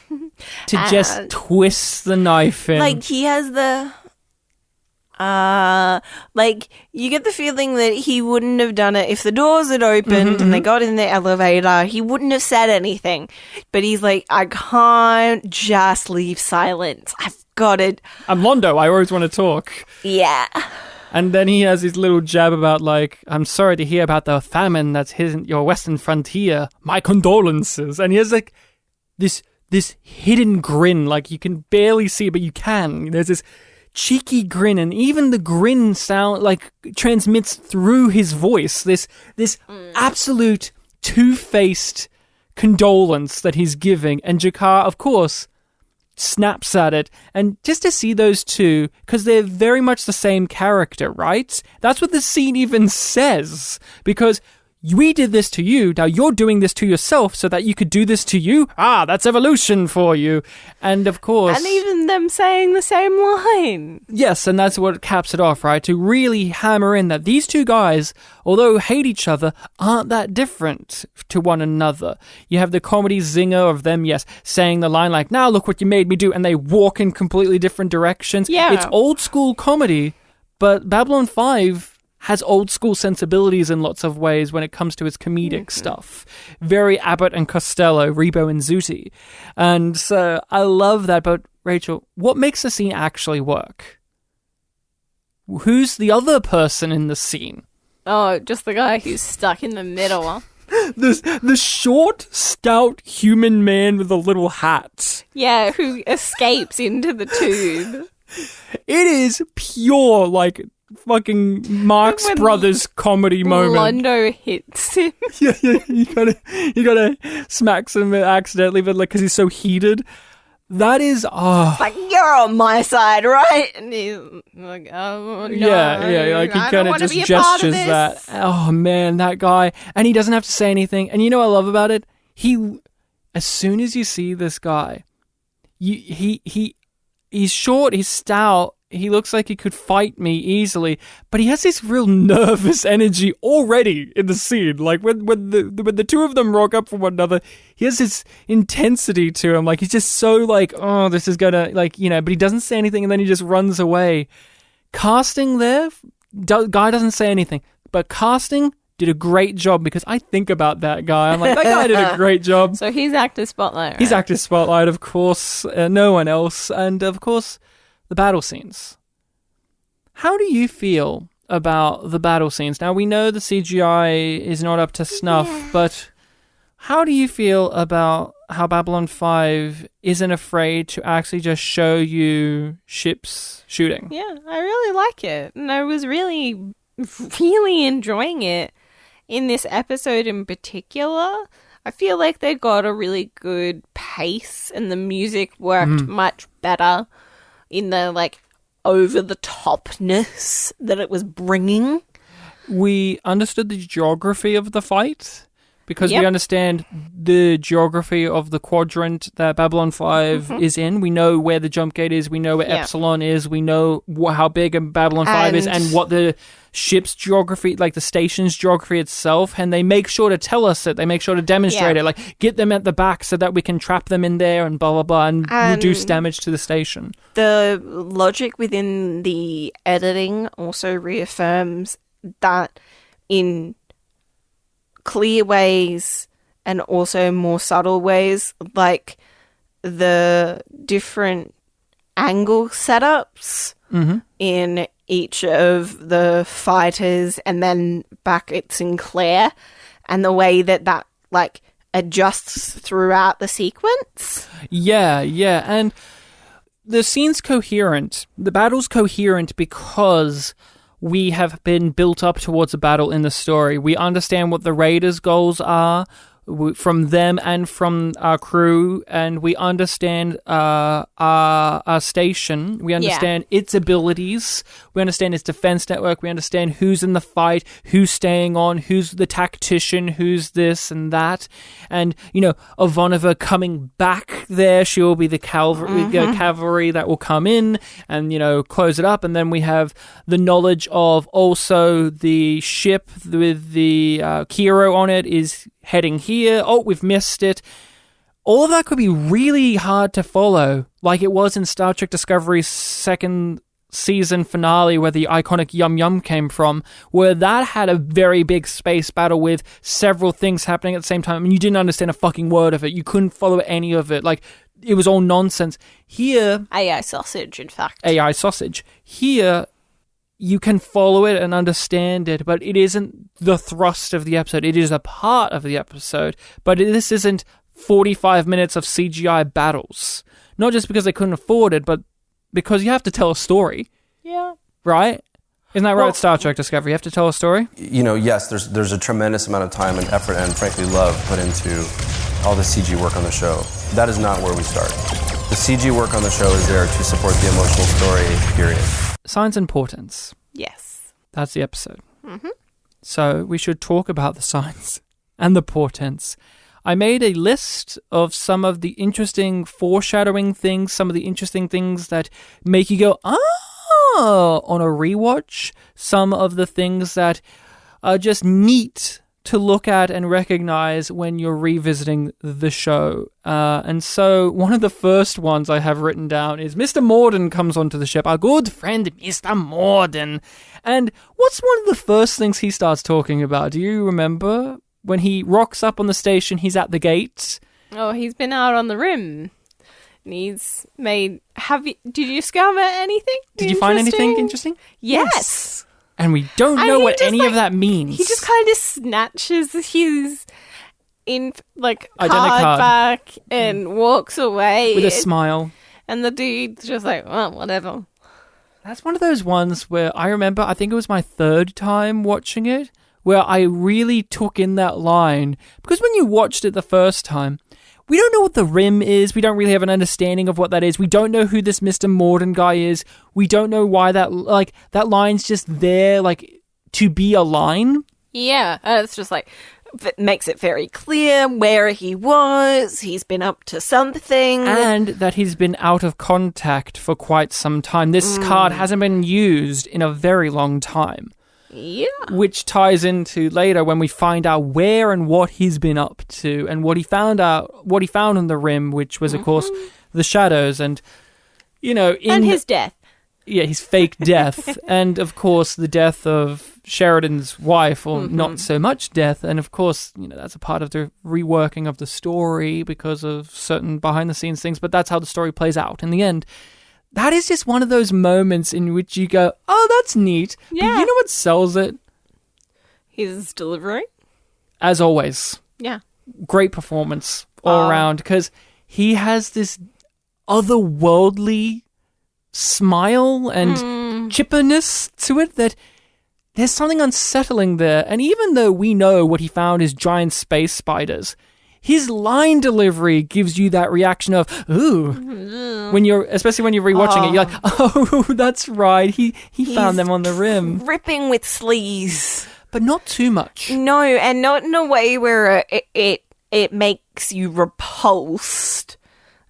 A: to just twist the knife in.
B: Like, he has the... you get the feeling that he wouldn't have done it if the doors had opened and they got in the elevator. He wouldn't have said anything. But he's like, I can't just leave silence. I've got it.
A: I'm Londo. I always want to talk.
B: Yeah.
A: And then he has his little jab about, like, I'm sorry to hear about the famine that's hit your western frontier. My condolences. And he has, like, this hidden grin. Like, you can barely see it, but you can. There's this cheeky grin, and even the grin sound like transmits through his voice. This absolute two-faced condolence that he's giving, and Jakar, of course, snaps at it. And just to see those two, because they're very much the same character, right? That's what the scene even says, because we did this to you, now you're doing this to yourself so that you could do this to you? Ah, that's evolution for you. And of course...
B: And even them saying the same line.
A: Yes, and that's what caps it off, right? To really hammer in that these two guys, although hate each other, aren't that different to one another. You have the comedy zinger of them, yes, saying the line like, now look what you made me do, and they walk in completely different directions.
B: Yeah.
A: It's old school comedy, but Babylon 5... has old school sensibilities in lots of ways when it comes to its comedic stuff. Very Abbott and Costello, Rebo and Zooty. And so I love that. But Rachel, what makes the scene actually work? Who's the other person in the scene?
B: Oh, just the guy who's stuck in the middle.
A: The short, stout human man with a little hat.
B: Yeah, who escapes into the tube.
A: It is pure, like... fucking Marx Brothers comedy moment.
B: Londo hits him.
A: Yeah, you gotta smack him accidentally, but like because he's so heated. That is,
B: It's like, you're on my side, right? And he's like, oh no,
A: yeah, like he kind of just gestures that. Oh man, that guy, and he doesn't have to say anything. And you know what I love about it? As soon as you see this guy, he's short, he's stout. He looks like he could fight me easily, but he has this real nervous energy already in the scene. Like when the two of them rock up for one another, he has this intensity to him. Like he's just so like, oh, this is gonna but he doesn't say anything, and then he just runs away. Casting there, guy doesn't say anything, but casting did a great job because I think about that guy. I'm like, that guy did a great job.
B: So he's actor spotlight. Right?
A: He's actor spotlight, of course. No one else, and of course. The battle scenes. How do you feel about the battle scenes? Now, we know the CGI is not up to snuff, but how do you feel about how Babylon 5 isn't afraid to actually just show you ships shooting?
B: Yeah, I really like it. And I was really, really enjoying it in this episode in particular. I feel like they got a really good pace and the music worked much better in the, like, over-the-topness that it was bringing.
A: We understood the geography of the fight. because we understand the geography of the quadrant that Babylon 5 is in. We know where the jump gate is. We know where Epsilon is. We know how big Babylon 5 is and what the ship's geography, like the station's geography itself. And they make sure to tell us it. They make sure to demonstrate it. Like, get them at the back so that we can trap them in there and blah, blah, blah, and reduce damage to the station.
B: The logic within the editing also reaffirms that in clear ways and also more subtle ways, like the different angle setups in each of the fighters and then back at Sinclair, and the way that like adjusts throughout the sequence.
A: Yeah, and the scene's coherent. The battle's coherent because we have been built up towards a battle in the story. We understand what the Raiders' goals are from them and from our crew, and we understand our station. We understand its abilities. We understand its defense network. We understand who's in the fight, who's staying on, who's the tactician, who's this and that. And, Ivanova coming back there, she will be the cavalry that will come in and, close it up. And then we have the knowledge of also the ship with the Kiro on it is heading here. Oh, we've missed it. All of that could be really hard to follow, like it was in Star Trek Discovery's second season finale, where the iconic Yum Yum came from, where that had a very big space battle with several things happening at the same time, and you didn't understand a fucking word of it. You couldn't follow any of it. Like, it was all nonsense. Here...
B: AI sausage, in fact.
A: AI sausage. Here... you can follow it and understand it, but it isn't the thrust of the episode. It is a part of the episode, but this isn't 45 minutes of CGI battles. Not just because they couldn't afford it, but because you have to tell a story.
B: Yeah.
A: Right? Isn't that right, Star Trek Discovery? You have to tell a story?
K: Yes, there's a tremendous amount of time and effort and, frankly, love put into all the CG work on the show. That is not where we start. The CG work on the show is there to support the emotional story, period.
A: Signs and portents.
B: Yes.
A: That's the episode. So we should talk about the signs and the portents. I made a list of some of the interesting foreshadowing things, some of the interesting things that make you go, on a rewatch. Some of the things that are just neat to look at and recognize when you're revisiting the show. And so one of the first ones I have written down is Mr. Morden comes onto the ship, our good friend Mr. Morden. And what's one of the first things he starts talking about? Do you remember? When he rocks up on the station, he's at the gate.
B: Oh, he's been out on the rim. And he's made... Did you discover anything?
A: Did you find anything interesting?
B: Yes.
A: And we don't know what any of that means.
B: He just kind of snatches his card back and walks away.
A: With a smile.
B: And the dude's just like, well, whatever.
A: That's one of those ones where I remember, I think it was my third time watching it, where I really took in that line. Because when you watched it the first time, we don't know what the rim is. We don't really have an understanding of what that is. We don't know who this Mr. Morden guy is. We don't know why that line's just there, to be a line.
B: Yeah, it's just it makes it very clear where he was. He's been up to something.
A: And that he's been out of contact for quite some time. This card hasn't been used in a very long time.
B: Yeah.
A: Which ties into later when we find out where and what he's been up to and what he found on the rim, which was, of course, the shadows and,
B: and his death.
A: Yeah, his fake death. And, of course, the death of Sheridan's wife, or not so much death. And, of course, that's a part of the reworking of the story because of certain behind-the-scenes things. But that's how the story plays out in the end. That is just one of those moments in which you go, oh, that's neat. Yeah. But you know what sells it?
B: His delivery.
A: As always.
B: Yeah.
A: Great performance all around, because he has this otherworldly smile and chipperness to it that there's something unsettling there. And even though we know what he found is giant space spiders, his line delivery gives you that reaction of, ooh, especially when you're rewatching it, you're like, oh, that's right. He found them on the rim.
B: Ripping with sleaze.
A: but not too much.
B: No, and not in a way where it makes you repulsed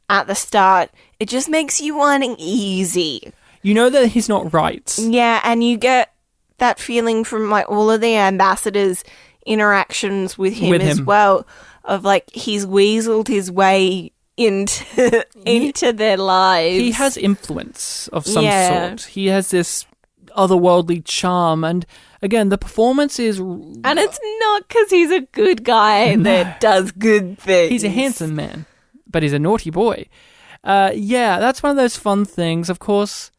B: at the start. It just makes you uneasy.
A: You know that he's not right.
B: Yeah, and you get that feeling from like all of the ambassadors' interactions with him as well, of like he's weaseled his way into their lives.
A: He has influence of some sort. He has this otherworldly charm, and again, the performance is...
B: And it's not because he's a good guy that does good things.
A: He's a handsome man, but he's a naughty boy. Yeah, that's one of those fun things. Of course,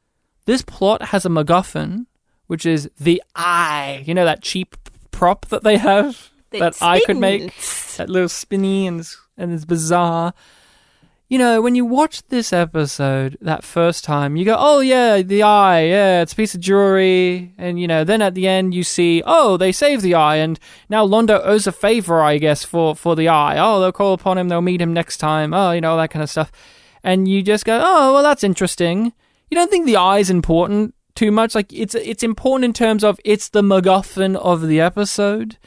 A: this plot has a MacGuffin, which is the eye. You know that cheap prop that they have? That I could make? That little spinny and it's bizarre. You know, when you watch this episode that first time, you go, oh, yeah, the eye, yeah, it's a piece of jewelry. And, you know, then at the end you see, oh, they saved the eye, and now Londo owes a favor, I guess, for the eye. Oh, they'll call upon him, they'll meet him next time. Oh, you know, all that kind of stuff. And you just go, oh, well, that's interesting. You don't think the eye's important too much? Like, it's important in terms of it's the MacGuffin of the episode.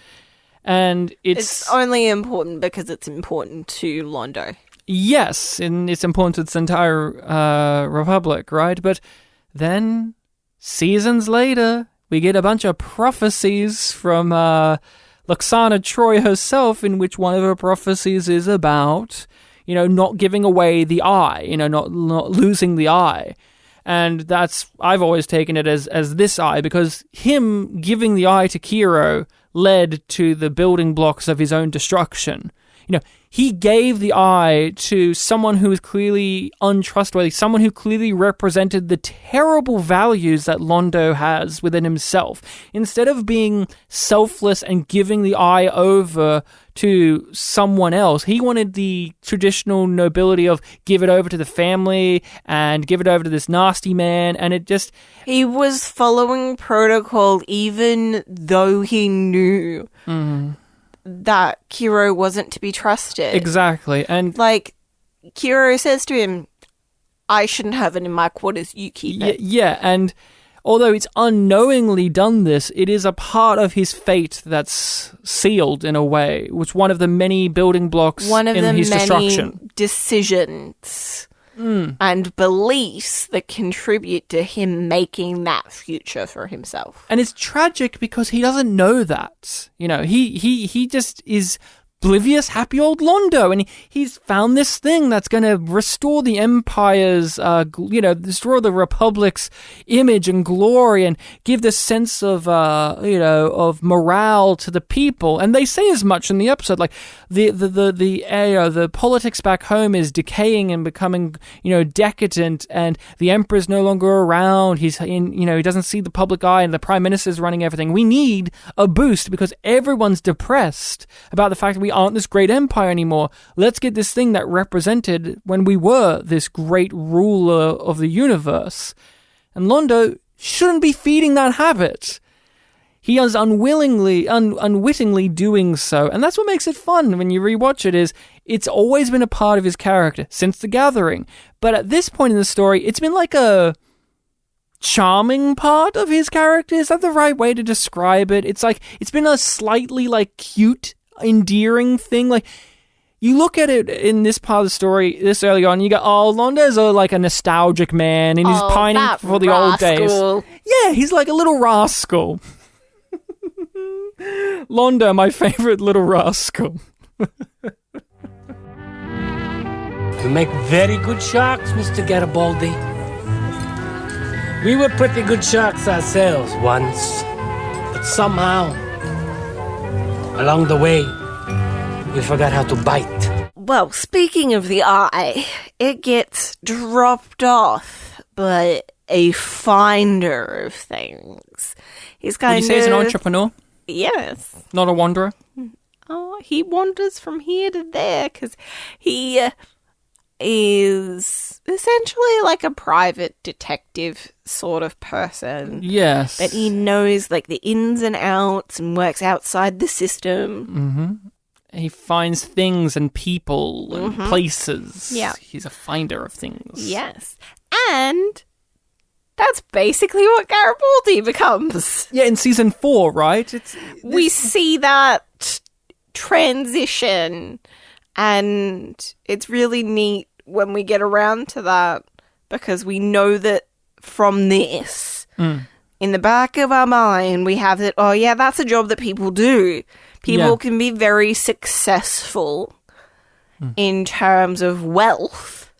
A: And it's
B: only important because it's important to Londo.
A: Yes, and it's important to this entire Republic, right? But then, seasons later, we get a bunch of prophecies from Lwaxana Troy herself, in which one of her prophecies is about, you know, not giving away the eye, you know, not losing the eye. And I've always taken it as this eye, because him giving the eye to Kiro led to the building blocks of his own destruction. You know, he gave the eye to someone who was clearly untrustworthy, someone who clearly represented the terrible values that Londo has within himself. Instead of being selfless and giving the eye over to someone else, he wanted the traditional nobility of give it over to the family and give it over to this nasty man, and it just...
B: He was following protocol even though he knew... that Kiro wasn't to be trusted.
A: Exactly. And
B: like, Kiro says to him, I shouldn't have it in my quarters, you keep it.
A: Yeah, and although it's unknowingly done this, it is a part of his fate that's sealed in a way, which one of the many building blocks in his destruction.
B: One of the many decisions and beliefs that contribute to him making that future for himself.
A: And it's tragic because he doesn't know that. You know, he just is oblivious, happy old Londo, and he's found this thing that's going to restore the Empire's, restore the Republic's image and glory, and give this sense of, of morale to the people. And they say as much in the episode, like the politics back home is decaying and becoming, decadent, and the Emperor's no longer around. He doesn't see the public eye, and the Prime Minister's running everything. We need a boost because everyone's depressed about the fact that we aren't this great empire anymore. Let's get this thing that represented when we were this great ruler of the universe. And Londo shouldn't be feeding that habit. He is unwittingly doing so. And that's what makes it fun when you rewatch it, is it's always been a part of his character since The Gathering. But at this point in the story, it's been like a charming part of his character. Is that the right way to describe it? It's like, it's been a slightly like cute, endearing thing. Like, you look at it in this part of the story this early on, you go, oh, Londo's like a nostalgic man, and he's pining for the old days. Yeah, he's like a little rascal. Londo, my favorite little rascal.
L: You make very good sharks, Mr. Garibaldi. We were pretty good sharks ourselves once, but somehow, along the way, we forgot how to bite.
B: Well, speaking of the eye, it gets dropped off by a finder of things. He's kind
A: of... Would you say he's an entrepreneur?
B: Yes.
A: Not a wanderer?
B: Oh, he wanders from here to there because he is essentially like a private detective sort of person.
A: Yes.
B: But he knows like the ins and outs and works outside the system.
A: Mm-hmm. He finds things and people and places.
B: Yeah.
A: He's a finder of things.
B: Yes. And That's basically what Garibaldi becomes.
A: Yeah, in season 4, right?
B: We see that transition, and it's really neat when we get around to that, because we know that from this, in the back of our mind, we have that, oh yeah, that's a job that people do. People can be very successful in terms of wealth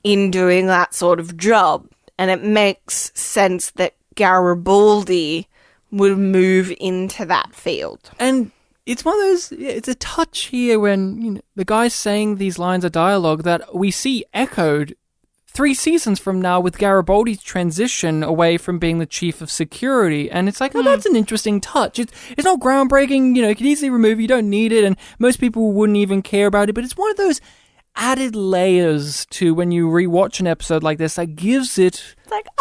B: in doing that sort of job. And it makes sense that Garibaldi would move into that field.
A: And it's one of those, it's a touch here when the guy's saying these lines of dialogue that we see echoed 3 seasons from now with Garibaldi's transition away from being the chief of security. And it's like, oh, that's an interesting touch. It's not groundbreaking, you could easily remove it, you don't need it, and most people wouldn't even care about it, but it's one of those added layers to when you rewatch an episode like this that gives it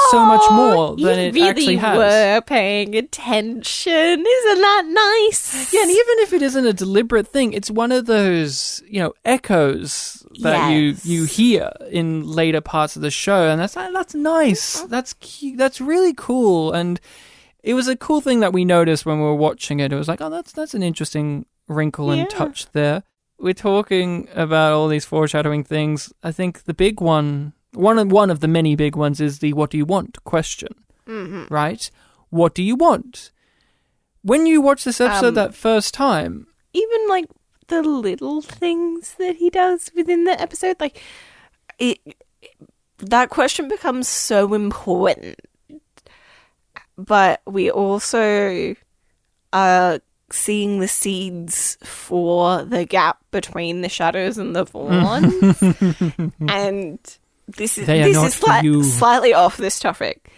A: so much more than it actually has.
B: You really were paying attention. Isn't that nice?
A: Yeah, and even if it isn't a deliberate thing, it's one of those, echoes that you hear in later parts of the show, and that's nice. That's cute. That's really cool, and it was a cool thing that we noticed when we were watching it. It was like, oh, that's an interesting wrinkle and touch there. We're talking about all these foreshadowing things. I think the big one of the many big ones is the what do you want question, right? What do you want? When you watch this episode that first time...
B: Even, like, the little things that he does within the episode, like, that question becomes so important. But we also are seeing the seeds for the gap between the shadows and the fawns. And this is slightly off this topic,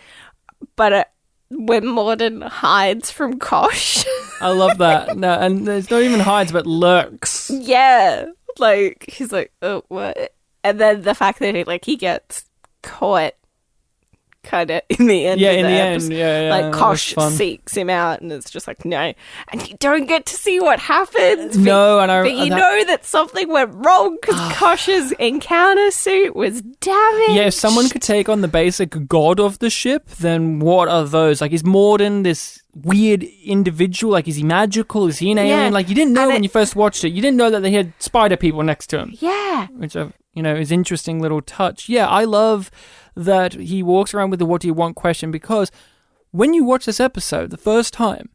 B: but when Morden hides from Kosh.
A: I love that. No, and it's not even hides, but lurks.
B: Yeah, like he's like, oh, what? And then the fact that he gets caught kind of in the end.
A: Yeah, in the end. Yeah.
B: Like Kosh seeks him out, and it's just like, no, and you don't get to see what happens.
A: No,
B: but you know that something went wrong because Kosh's encounter suit was damaged.
A: Yeah, if someone could take on the basic god of the ship, then what are those? Like, is Morden this weird individual? Like, is he magical? Is he an alien? Like, you didn't know when you first watched it. You didn't know that they had spider people next to him.
B: Yeah.
A: Which, is interesting little touch. Yeah, I love that he walks around with the what do you want question, because when you watch this episode the first time,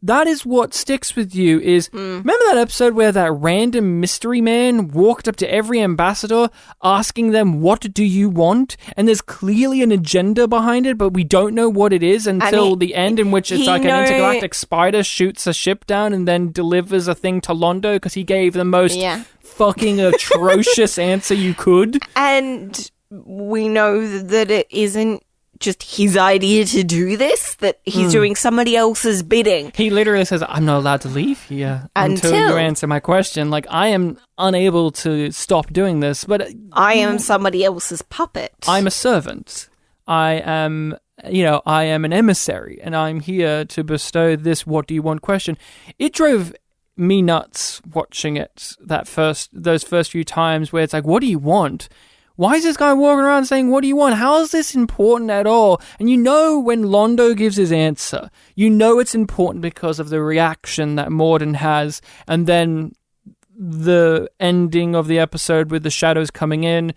A: that is what sticks with you is, remember that episode where that random mystery man walked up to every ambassador asking them, what do you want? And there's clearly an agenda behind it, but we don't know what it is until the end, in which it's like an intergalactic spider shoots a ship down and then delivers a thing to Londo because he gave the most fucking atrocious answer you could.
B: And we know that it isn't just his idea to do this, that he's doing somebody else's bidding.
A: He literally says, I'm not allowed to leave here until you answer my question. Like, I am unable to stop doing this, but...
B: I am somebody else's puppet.
A: I'm a servant. I am an emissary, and I'm here to bestow this what do you want question. It drove me nuts watching it those first few times where it's like, what do you want? Why is this guy walking around saying, what do you want? How is this important at all? And when Londo gives his answer, it's important because of the reaction that Morden has. And then the ending of the episode with the shadows coming in,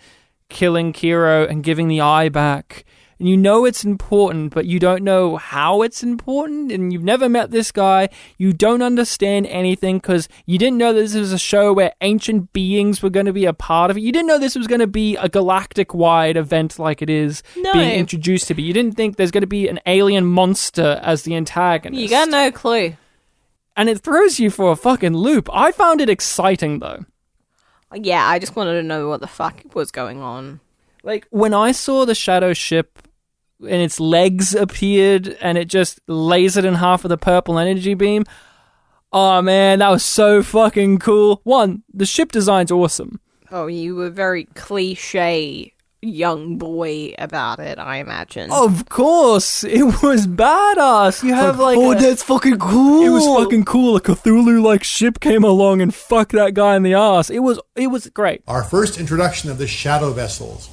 A: killing Kiro and giving the eye back. And it's important, but you don't know how it's important, and you've never met this guy. You don't understand anything because you didn't know this was a show where ancient beings were going to be a part of it. You didn't know this was going to be a galactic-wide event like it is being introduced to be. You didn't think there's going to be an alien monster as the antagonist.
B: You got no clue.
A: And it throws you for a fucking loop. I found it exciting, though.
B: Yeah, I just wanted to know what the fuck was going on.
A: Like, when I saw the shadow ship and its legs appeared and it just lasered in half with a purple energy beam, oh man, that was so fucking cool. One, the ship design's awesome.
B: Oh, you were very cliche young boy about it, I imagine.
A: Of course, it was badass. You have
B: that's fucking cool.
A: It was fucking cool. A Cthulhu-like ship came along and fucked that guy in the ass. It was great.
C: Our first introduction of the shadow vessels.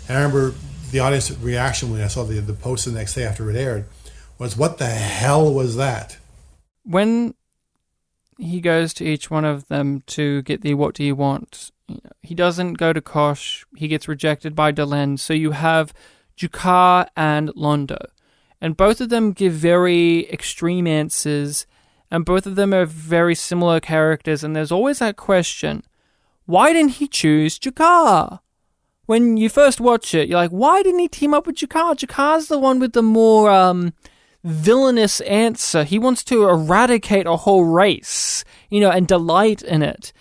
C: I remember the audience reaction when I saw the post the next day after it aired was, what the hell was that?
A: When he goes to each one of them to get the what do you want, he doesn't go to Kosh. He gets rejected by Delenn. So you have Jakar and Londo. And both of them give very extreme answers. And both of them are very similar characters. And there's always that question, why didn't he choose Jakar? When you first watch it, you're like, why didn't he team up with Jakar? Jakar's the one with the more villainous answer. He wants to eradicate a whole race, and delight in it.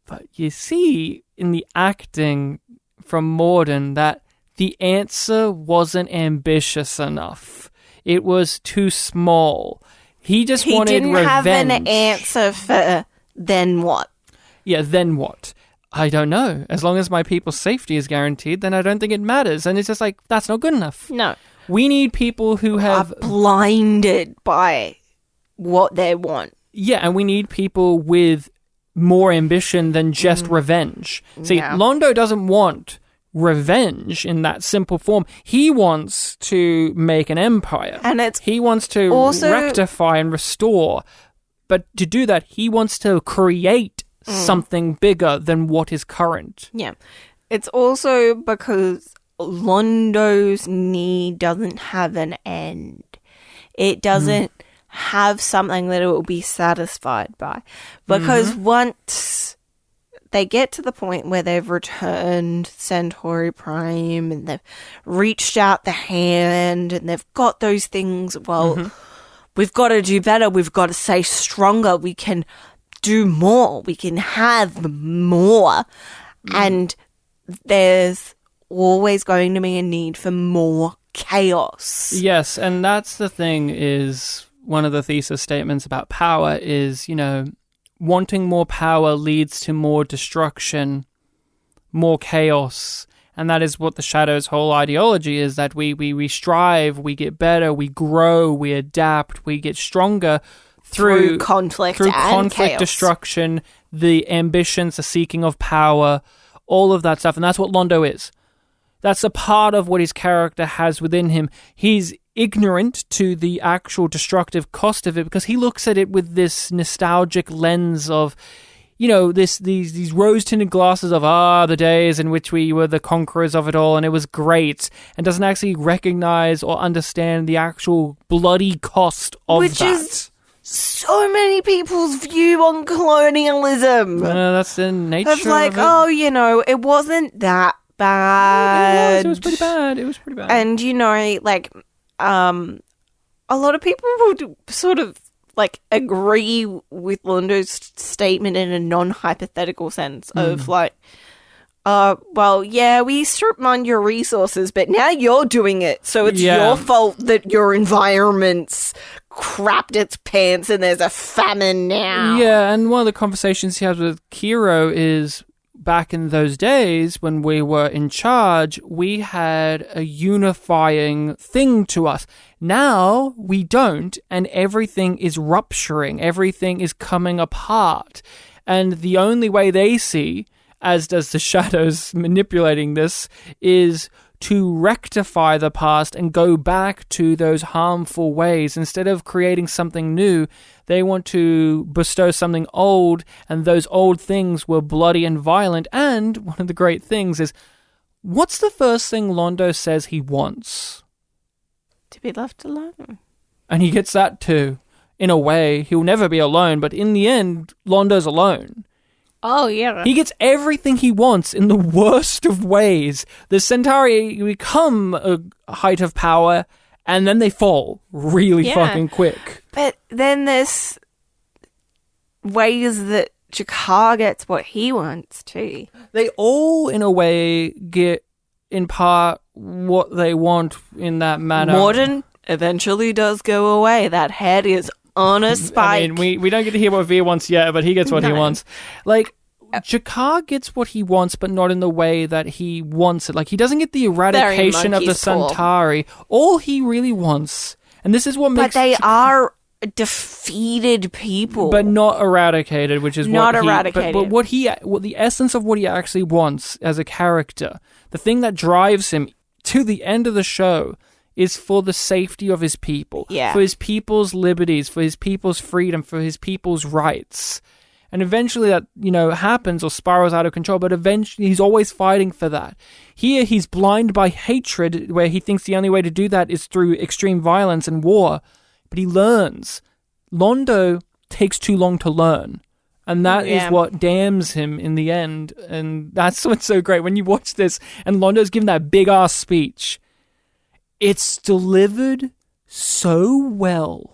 A: But you see in the acting from Morden that the answer wasn't ambitious enough. It was too small. He just wanted revenge.
B: He didn't have an answer for then what?
A: Yeah, then what? I don't know. As long as my people's safety is guaranteed, then I don't think it matters. And it's just like, that's not good enough.
B: No.
A: We need people who are
B: blinded by what they want.
A: Yeah, and we need people with more ambition than just revenge. See, Londo doesn't want revenge in that simple form. He wants to make an empire.
B: And
A: he wants to
B: also
A: rectify and restore. But to do that, he wants to create something bigger than what is current.
B: Yeah. It's also because Londo's need doesn't have an end. It doesn't have something that it will be satisfied by. Because once they get to the point where they've returned Centauri Prime and they've reached out the hand and they've got those things, we've got to do better. We've got to stay stronger. We can do more. We can have more. And there's always going to be a need for more chaos.
A: Yes, and that's the thing, is one of the thesis statements about power is, wanting more power leads to more destruction, more chaos. And that is what the Shadow's whole ideology is, that we strive, we get better, we grow, we adapt, we get stronger through
B: conflict
A: and
B: chaos.
A: Destruction, the ambitions, the seeking of power, all of that stuff. And that's what Londo is. That's a part of what his character has within him. He's ignorant to the actual destructive cost of it because he looks at it with this nostalgic lens of, these rose-tinted glasses of, the days in which we were the conquerors of it all and it was great, and doesn't actually recognize or understand the actual bloody cost of
B: Which
A: that.
B: Is so many people's view on colonialism.
A: That's the nature
B: of like,
A: of it.
B: It wasn't that bad.
A: It was pretty bad. It was pretty bad.
B: And, a lot of people would sort of, agree with Londo's statement in a non-hypothetical sense of, we stripped mine your resources, but now you're doing it, so it's your fault that your environment's crapped its pants and there's a famine now.
A: Yeah, and one of the conversations he has with Kiro is, back in those days when we were in charge, we had a unifying thing to us. Now we don't, and everything is rupturing. Everything is coming apart. And the only way they see, as does the Shadows manipulating this, is to rectify the past and go back to those harmful ways. Instead of creating something new, they want to bestow something old, and those old things were bloody and violent. And one of the great things is, what's the first thing Londo says he wants?
B: To be left alone.
A: And he gets that too. In a way, he'll never be alone, but in the end, Londo's alone.
B: Oh, yeah.
A: He gets everything he wants in the worst of ways. The Centauri become a height of power, and then they fall really fucking quick.
B: But then there's ways that Jakar gets what he wants, too.
A: They all, in a way, get, in part, what they want in that manner.
B: Morden eventually does go away. That head is on a spike.
A: I mean, we don't get to hear what Veer wants yet, but he gets what he wants. Jakar gets what he wants, but not in the way that he wants it. He doesn't get the eradication of the Centauri. All he really wants, and this is what makes...
B: But they are defeated people.
A: But not eradicated, which is
B: not eradicated.
A: But what the essence of what he actually wants as a character, the thing that drives him to the end of the show is for the safety of his people, for his people's liberties, for his people's freedom, for his people's rights. And eventually that, happens or spirals out of control, but eventually he's always fighting for that. Here he's blind by hatred, where he thinks the only way to do that is through extreme violence and war. But he learns. Londo takes too long to learn. And that is what damns him in the end. And that's what's so great. When you watch this and Londo's giving that big-ass speech, it's delivered so well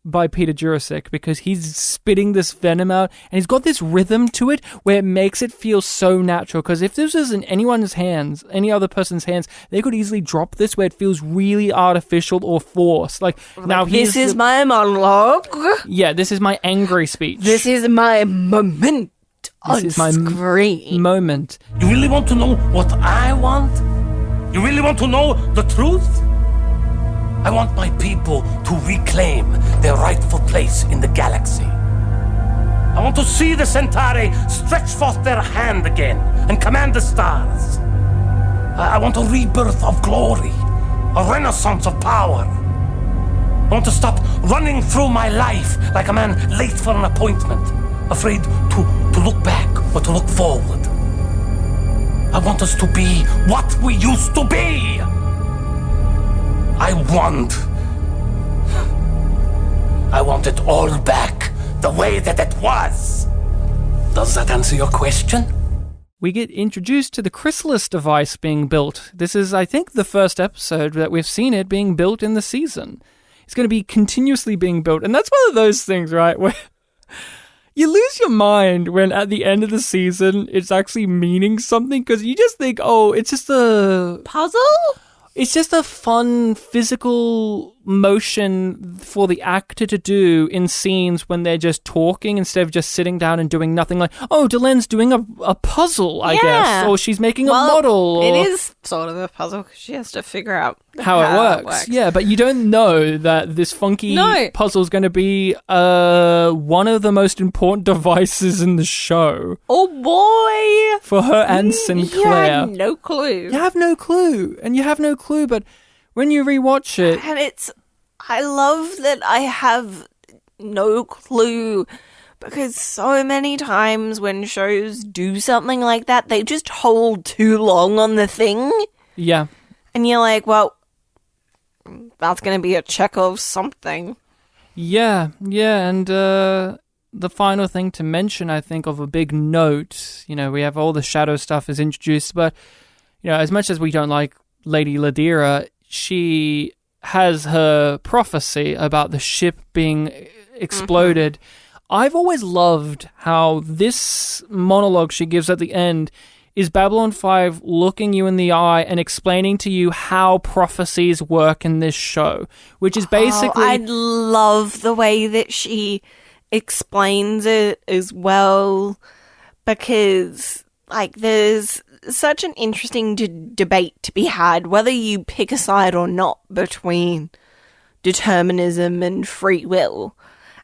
A: by Peter Jurasik, because he's spitting this venom out and he's got this rhythm to it where it makes it feel so natural. Because if this was in anyone's hands, any other person's hands, they could easily drop this where it feels really artificial or forced. Now
B: this is my monologue.
A: Yeah, this is my angry speech.
B: This is my moment on screen.
A: Moment.
H: You really want to know what I want? You really want to know the truth? I want my people to reclaim their rightful place in the galaxy. I want to see the Centauri stretch forth their hand again and command the stars. I want a rebirth of glory, a renaissance of power. I want to stop running through my life like a man late for an appointment, afraid to look back or to look forward. I want us to be what we used to be. I want it all back the way that it was. Does that answer your question?
A: We get introduced to the chrysalis device being built. This is, I think, the first episode that we've seen it being built in the season. It's going to be continuously being built. And that's one of those things, right, where you lose your mind when at the end of the season it's actually meaning something, because you just think, oh, it's just a
B: puzzle?
A: It's just a fun physical motion for the actor to do in scenes when they're just talking instead of just sitting down and doing nothing. Like, oh, Delen's doing a puzzle, I guess, or she's making a model. Or
B: it is sort of a puzzle because she has to figure out
A: how it works. Yeah, but you don't know that this funky puzzle is going to be one of the most important devices in the show.
B: Oh boy!
A: For her and Sinclair.
B: You have no clue.
A: You have no clue, and you have no clue, but when you rewatch it...
B: And I love that I have no clue, because so many times when shows do something like that, they just hold too long on the thing.
A: Yeah.
B: And you're like, well, that's going to be a check of something.
A: Yeah, and the final thing to mention, I think, of a big note, we have all the shadow stuff is introduced, but, as much as we don't like Lady Ladira, she has her prophecy about the ship being exploded. Mm-hmm. I've always loved how this monologue she gives at the end is Babylon 5 looking you in the eye and explaining to you how prophecies work in this show, which is basically...
B: I love the way that she explains it as well, because, there's such an interesting debate to be had, whether you pick a side or not, between determinism and free will.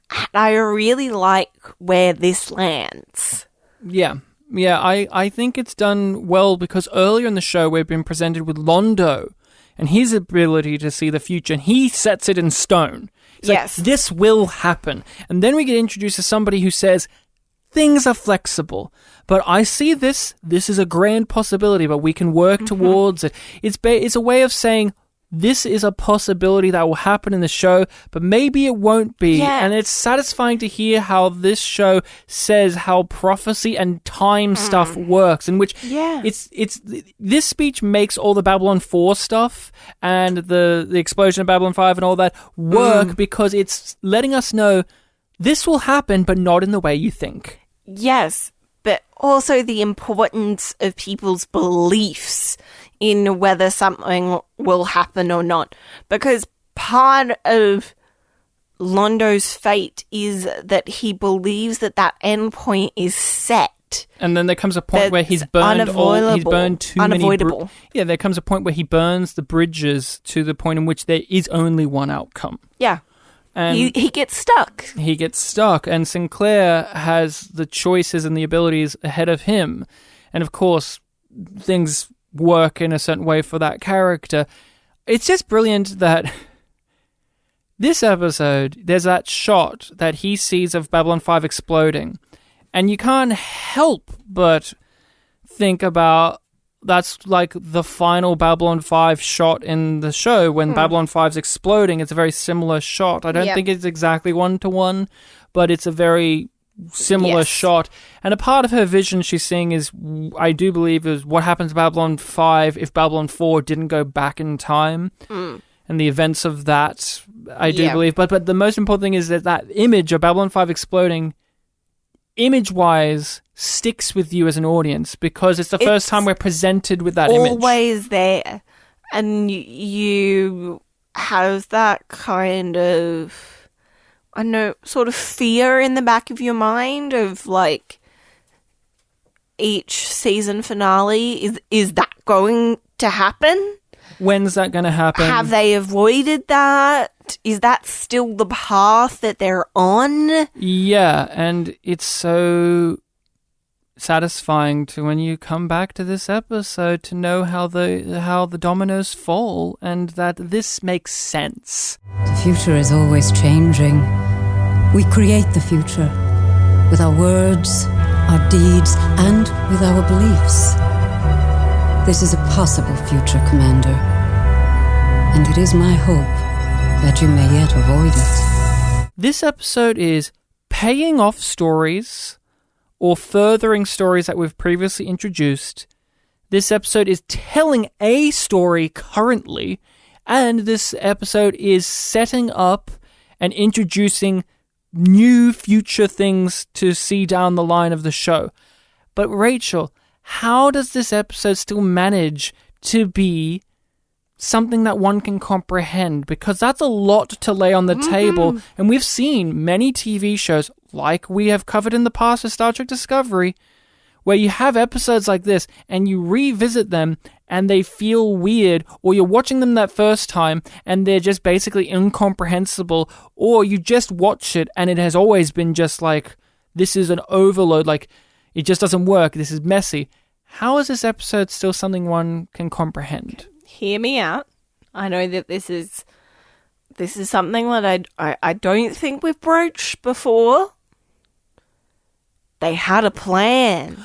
B: And I really like where this lands.
A: Yeah, I think it's done well, because earlier in the show we've been presented with Londo and his ability to see the future, and he sets it in stone. He's like, this will happen. And then we get introduced to somebody who says, things are flexible, but I see this is a grand possibility, but we can work towards it. It's a way of saying, this is a possibility that will happen in the show, but maybe it won't be. Yeah. And it's satisfying to hear how this show says how prophecy and time stuff works, in which it's this speech makes all the Babylon 4 stuff and the explosion of Babylon 5 and all that work, because it's letting us know this will happen, but not in the way you think.
B: Yes, but also the importance of people's beliefs in whether something will happen or not. Because part of Londo's fate is that he believes that endpoint is set.
A: And then there comes a point where he's burned too many... there comes a point where he burns the bridges to the point in which there is only one outcome.
B: Yeah.
A: And
B: he gets stuck.
A: He gets stuck, and Sinclair has the choices and the abilities ahead of him. And of course, things work in a certain way for that character. It's just brilliant that this episode, there's that shot that he sees of Babylon 5 exploding, and you can't help but think about that's like the final Babylon 5 shot in the show when Babylon 5's exploding. It's a very similar shot. I don't think it's exactly one-to-one, but it's a very similar shot. And a part of her vision she's seeing is, I do believe, is what happens to Babylon 5 if Babylon 4 didn't go back in time. And the events of that, I do believe. But the most important thing is that image of Babylon 5 exploding, image-wise, sticks with you as an audience because it's the first time we're presented with that image.
B: Always there. And you have that kind of, I don't know, sort of fear in the back of your mind of like each season finale. Is that going to happen?
A: When's that going to happen?
B: Have they avoided that? Is that still the path that they're on?
A: Yeah, and it's so satisfying to when you come back to this episode to know how the dominoes fall and that this makes sense.
M: The future is always changing. We create the future with our words, our deeds, and with our beliefs. This is a possible future, Commander, and it is my hope that you may yet avoid it.
A: This episode is paying off stories or furthering stories that we've previously introduced. This episode is telling a story currently, and this episode is setting up and introducing new future things to see down the line of the show. But Rachel, how does this episode still manage to be something that one can comprehend? Because that's a lot to lay on the table, and we've seen many TV shows, like we have covered in the past with Star Trek Discovery, where you have episodes like this, and you revisit them, and they feel weird, or you're watching them that first time, and they're just basically incomprehensible, or you just watch it, and it has always been just like, this is an overload, like, it just doesn't work, this is messy. How is this episode still something one can comprehend?
B: Hear me out. I know that this is something that I don't think we've broached before. They had a plan.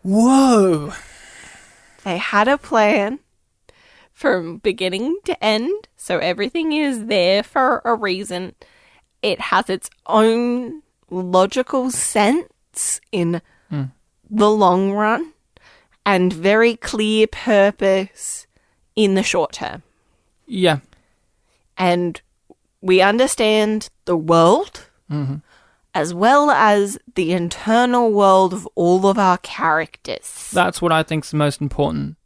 A: Whoa.
B: They had a plan from beginning to end, so everything is there for a reason. It has its own logical sense in the long run and very clear purpose in the short term.
A: Yeah.
B: And we understand the world as well as the internal world of all of our characters.
A: That's what I think is the most important.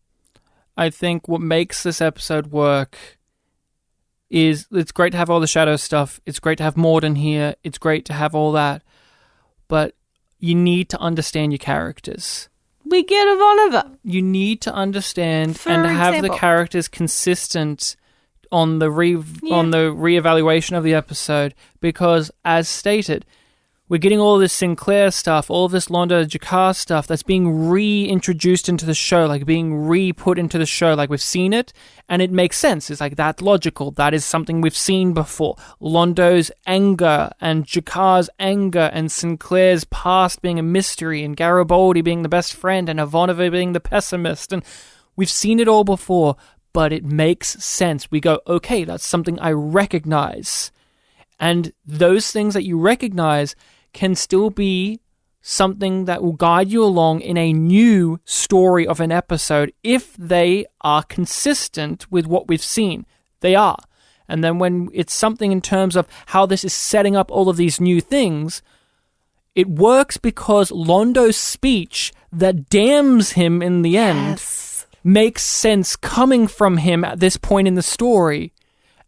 A: I think what makes this episode work is it's great to have all the shadow stuff. It's great to have Morden here. It's great to have all that. But you need to understand your characters.
B: We get Ivanova.
A: You need to understand and have the characters consistent on the reevaluation of the episode, because as stated, we're getting all this Sinclair stuff, all this Londo Jakar stuff that's being reintroduced into the show, like being re-put into the show, like we've seen it, and it makes sense. It's like, that's logical. That is something we've seen before. Londo's anger and Jakar's anger and Sinclair's past being a mystery and Garibaldi being the best friend and Ivanova being the pessimist. And we've seen it all before, but it makes sense. We go, okay, that's something I recognize. And those things that you recognize can still be something that will guide you along in a new story of an episode if they are consistent with what we've seen. They are. And then when it's something in terms of how this is setting up all of these new things, it works because Londo's speech that damns him in the end makes sense coming from him at this point in the story.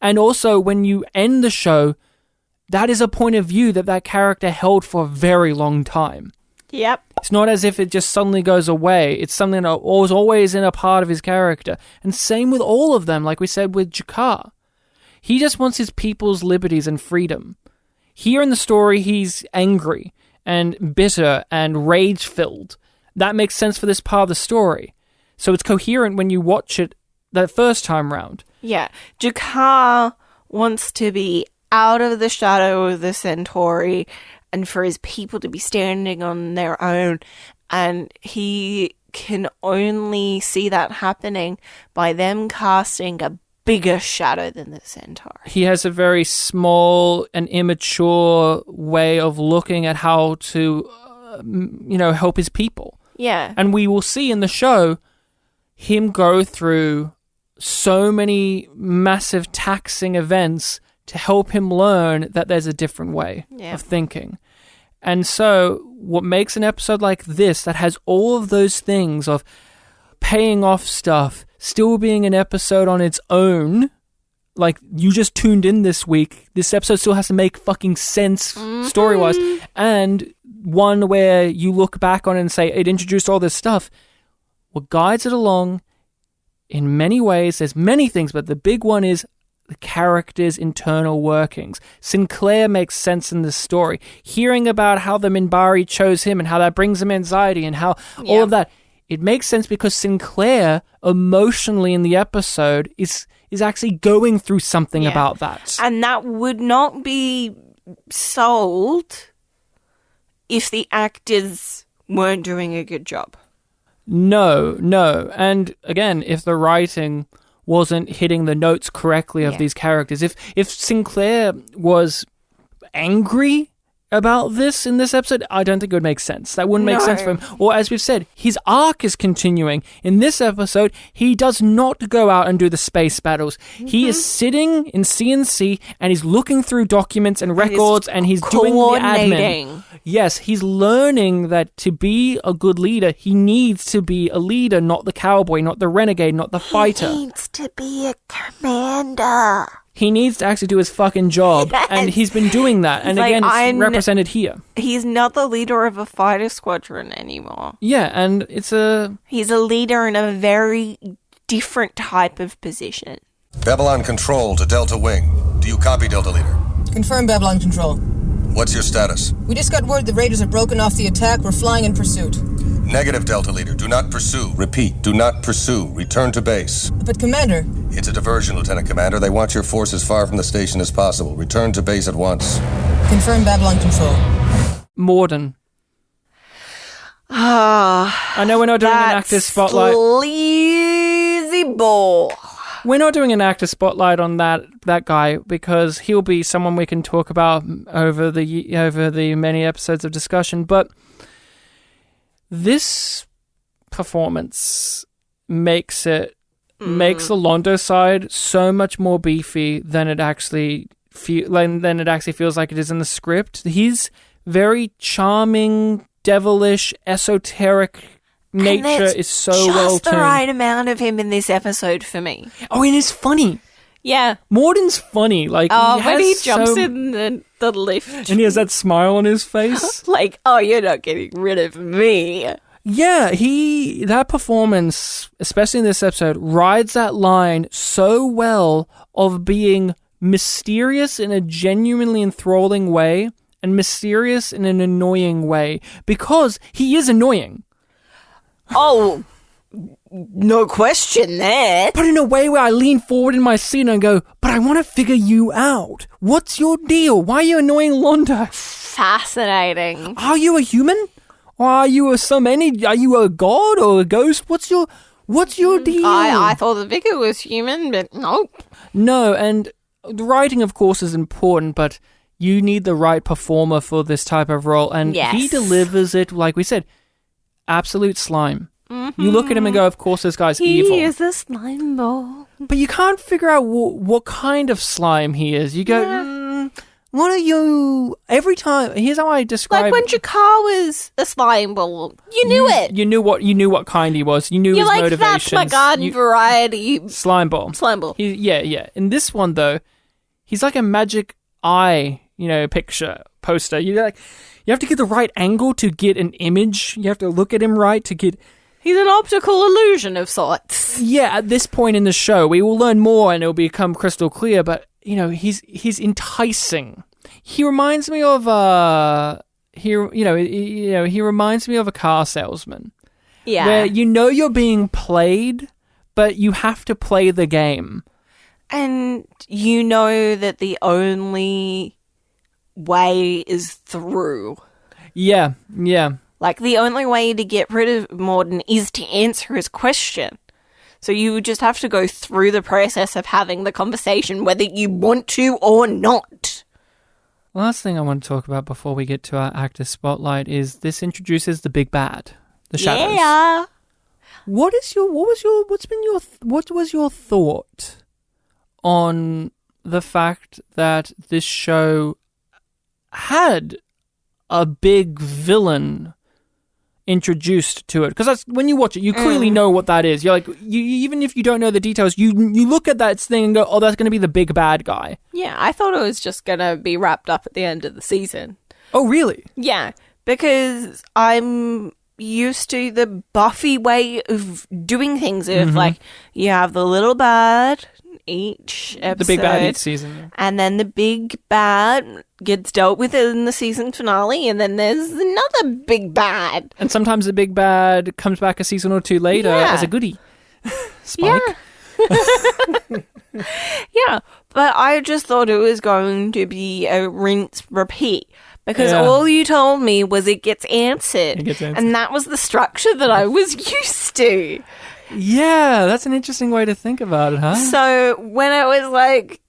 A: And also when you end the show, that is a point of view that character held for a very long time.
B: Yep.
A: It's not as if it just suddenly goes away. It's something that was always in a part of his character. And same with all of them, like we said with Jakar. He just wants his people's liberties and freedom. Here in the story, he's angry and bitter and rage-filled. That makes sense for this part of the story. So it's coherent when you watch it the first time round.
B: Yeah. Jakar wants to be out of the shadow of the Centauri and for his people to be standing on their own. And he can only see that happening by them casting a bigger shadow than the Centauri.
A: He has a very small and immature way of looking at how to, help his people.
B: Yeah.
A: And we will see in the show him go through so many massive taxing events to help him learn that there's a different way of thinking. And so what makes an episode like this that has all of those things of paying off stuff, still being an episode on its own, like you just tuned in this week, this episode still has to make fucking sense story-wise, and one where you look back on it and say, it introduced all this stuff, what guides it along in many ways, there's many things, but the big one is the character's internal workings. Sinclair makes sense in this story. Hearing about how the Minbari chose him and how that brings him anxiety and how all of that, it makes sense because Sinclair emotionally in the episode is actually going through something about that.
B: And that would not be sold if the actors weren't doing a good job.
A: No. And again, if the writing wasn't hitting the notes correctly of these characters, if Sinclair was angry about this in this episode, I don't think it would make sense. That wouldn't make sense for him. Or as we've said, his arc is continuing. In this episode, he does not go out and do the space battles. He is sitting in CNC and he's looking through documents and records and he's doing the admin. Yes, he's learning that to be a good leader, he needs to be a leader, not the cowboy, not the renegade, not the fighter.
B: He needs to be a commander.
A: He needs to actually do his fucking job, and he's been doing that. And again, it's represented here.
B: He's not the leader of a fighter squadron anymore.
A: Yeah, and he's a
B: leader in a very different type of position.
E: Babylon Control to Delta Wing. Do you copy, Delta Leader?
N: Confirm, Babylon Control.
E: What's your status?
N: We just got word the raiders have broken off the attack. We're flying in pursuit.
E: Negative, Delta Leader. Do not pursue. Repeat, do not pursue. Return to base.
N: But, Commander...
E: It's a diversion, Lieutenant Commander. They want your force as far from the station as possible. Return to base at once.
N: Confirm, Babylon Control.
A: Morden. I know we're not doing an actor spotlight.
B: Sleazy ball.
A: We're not doing an actor spotlight on that guy because he'll be someone we can talk about over the many episodes of discussion. But this performance makes the Londo side so much more beefy than it actually feels like it is in the script. He's very charming, devilish, esoteric. Nature is so well
B: just the right amount of him in this episode for me.
A: Oh, and it's funny.
B: Yeah.
A: Morden's funny. Like,
B: when he jumps in the lift.
A: And he has that smile on his face.
B: Like, oh, you're not getting rid of me.
A: Yeah, that performance, especially in this episode, rides that line so well of being mysterious in a genuinely enthralling way and mysterious in an annoying way because he is annoying.
B: Oh, no question there.
A: But in a way where I lean forward in my seat and go, but I want to figure you out. What's your deal? Why are you annoying Londo?
B: Fascinating.
A: Are you a human? Or are you are you a god or a ghost? What's your deal?
B: I thought the vicar was human, but nope.
A: No, and the writing, of course, is important, but you need the right performer for this type of role. And he delivers it, like we said, absolute slime. Mm-hmm. You look at him and go, of course, this guy's evil.
B: He is a slime ball.
A: But you can't figure out what kind of slime he is. You go, what are you... Every time... Here's how I describe...
B: Like when Jakar was a slime ball. You knew it.
A: You knew what kind he was. You knew his motivations.
B: That's my garden variety.
A: Slime ball. Yeah. In this one, though, he's like a magic eye, poster. You have to get the right angle to get an image. You have to look at him right to get...
B: He's an optical illusion of sorts.
A: Yeah, at this point in the show, we will learn more and it'll become crystal clear, but, he's enticing. He reminds me of he reminds me of a car salesman.
B: Yeah.
A: Where you know you're being played, but you have to play the game.
B: And you know that the only way is through.
A: Yeah.
B: Like, the only way to get rid of Morden is to answer his question. So you just have to go through the process of having the conversation, whether you want to or not.
A: The last thing I want to talk about before we get to our actor spotlight is this introduces the big bad, the shadows.
B: Yeah.
A: What was your thought on the fact that this show had a big villain introduced to it? Because when you watch it, you clearly know what that is. You're like, even if you don't know the details, you look at that thing and go, oh, that's going to be the big bad guy.
B: Yeah, I thought it was just going to be wrapped up at the end of the season.
A: Oh, really?
B: Yeah, because I'm used to the Buffy way of doing things. Of like, you have the little bad each episode.
A: The big bad each season.
B: And then the big bad gets dealt with in the season finale, and then there's another big bad.
A: And sometimes the big bad comes back a season or two later as a goodie. Spike?
B: Yeah, but I just thought it was going to be a rinse repeat. Because all you told me was it gets answered. And that was the structure that I was used to.
A: Yeah, that's an interesting way to think about it, huh?
B: So when I was like,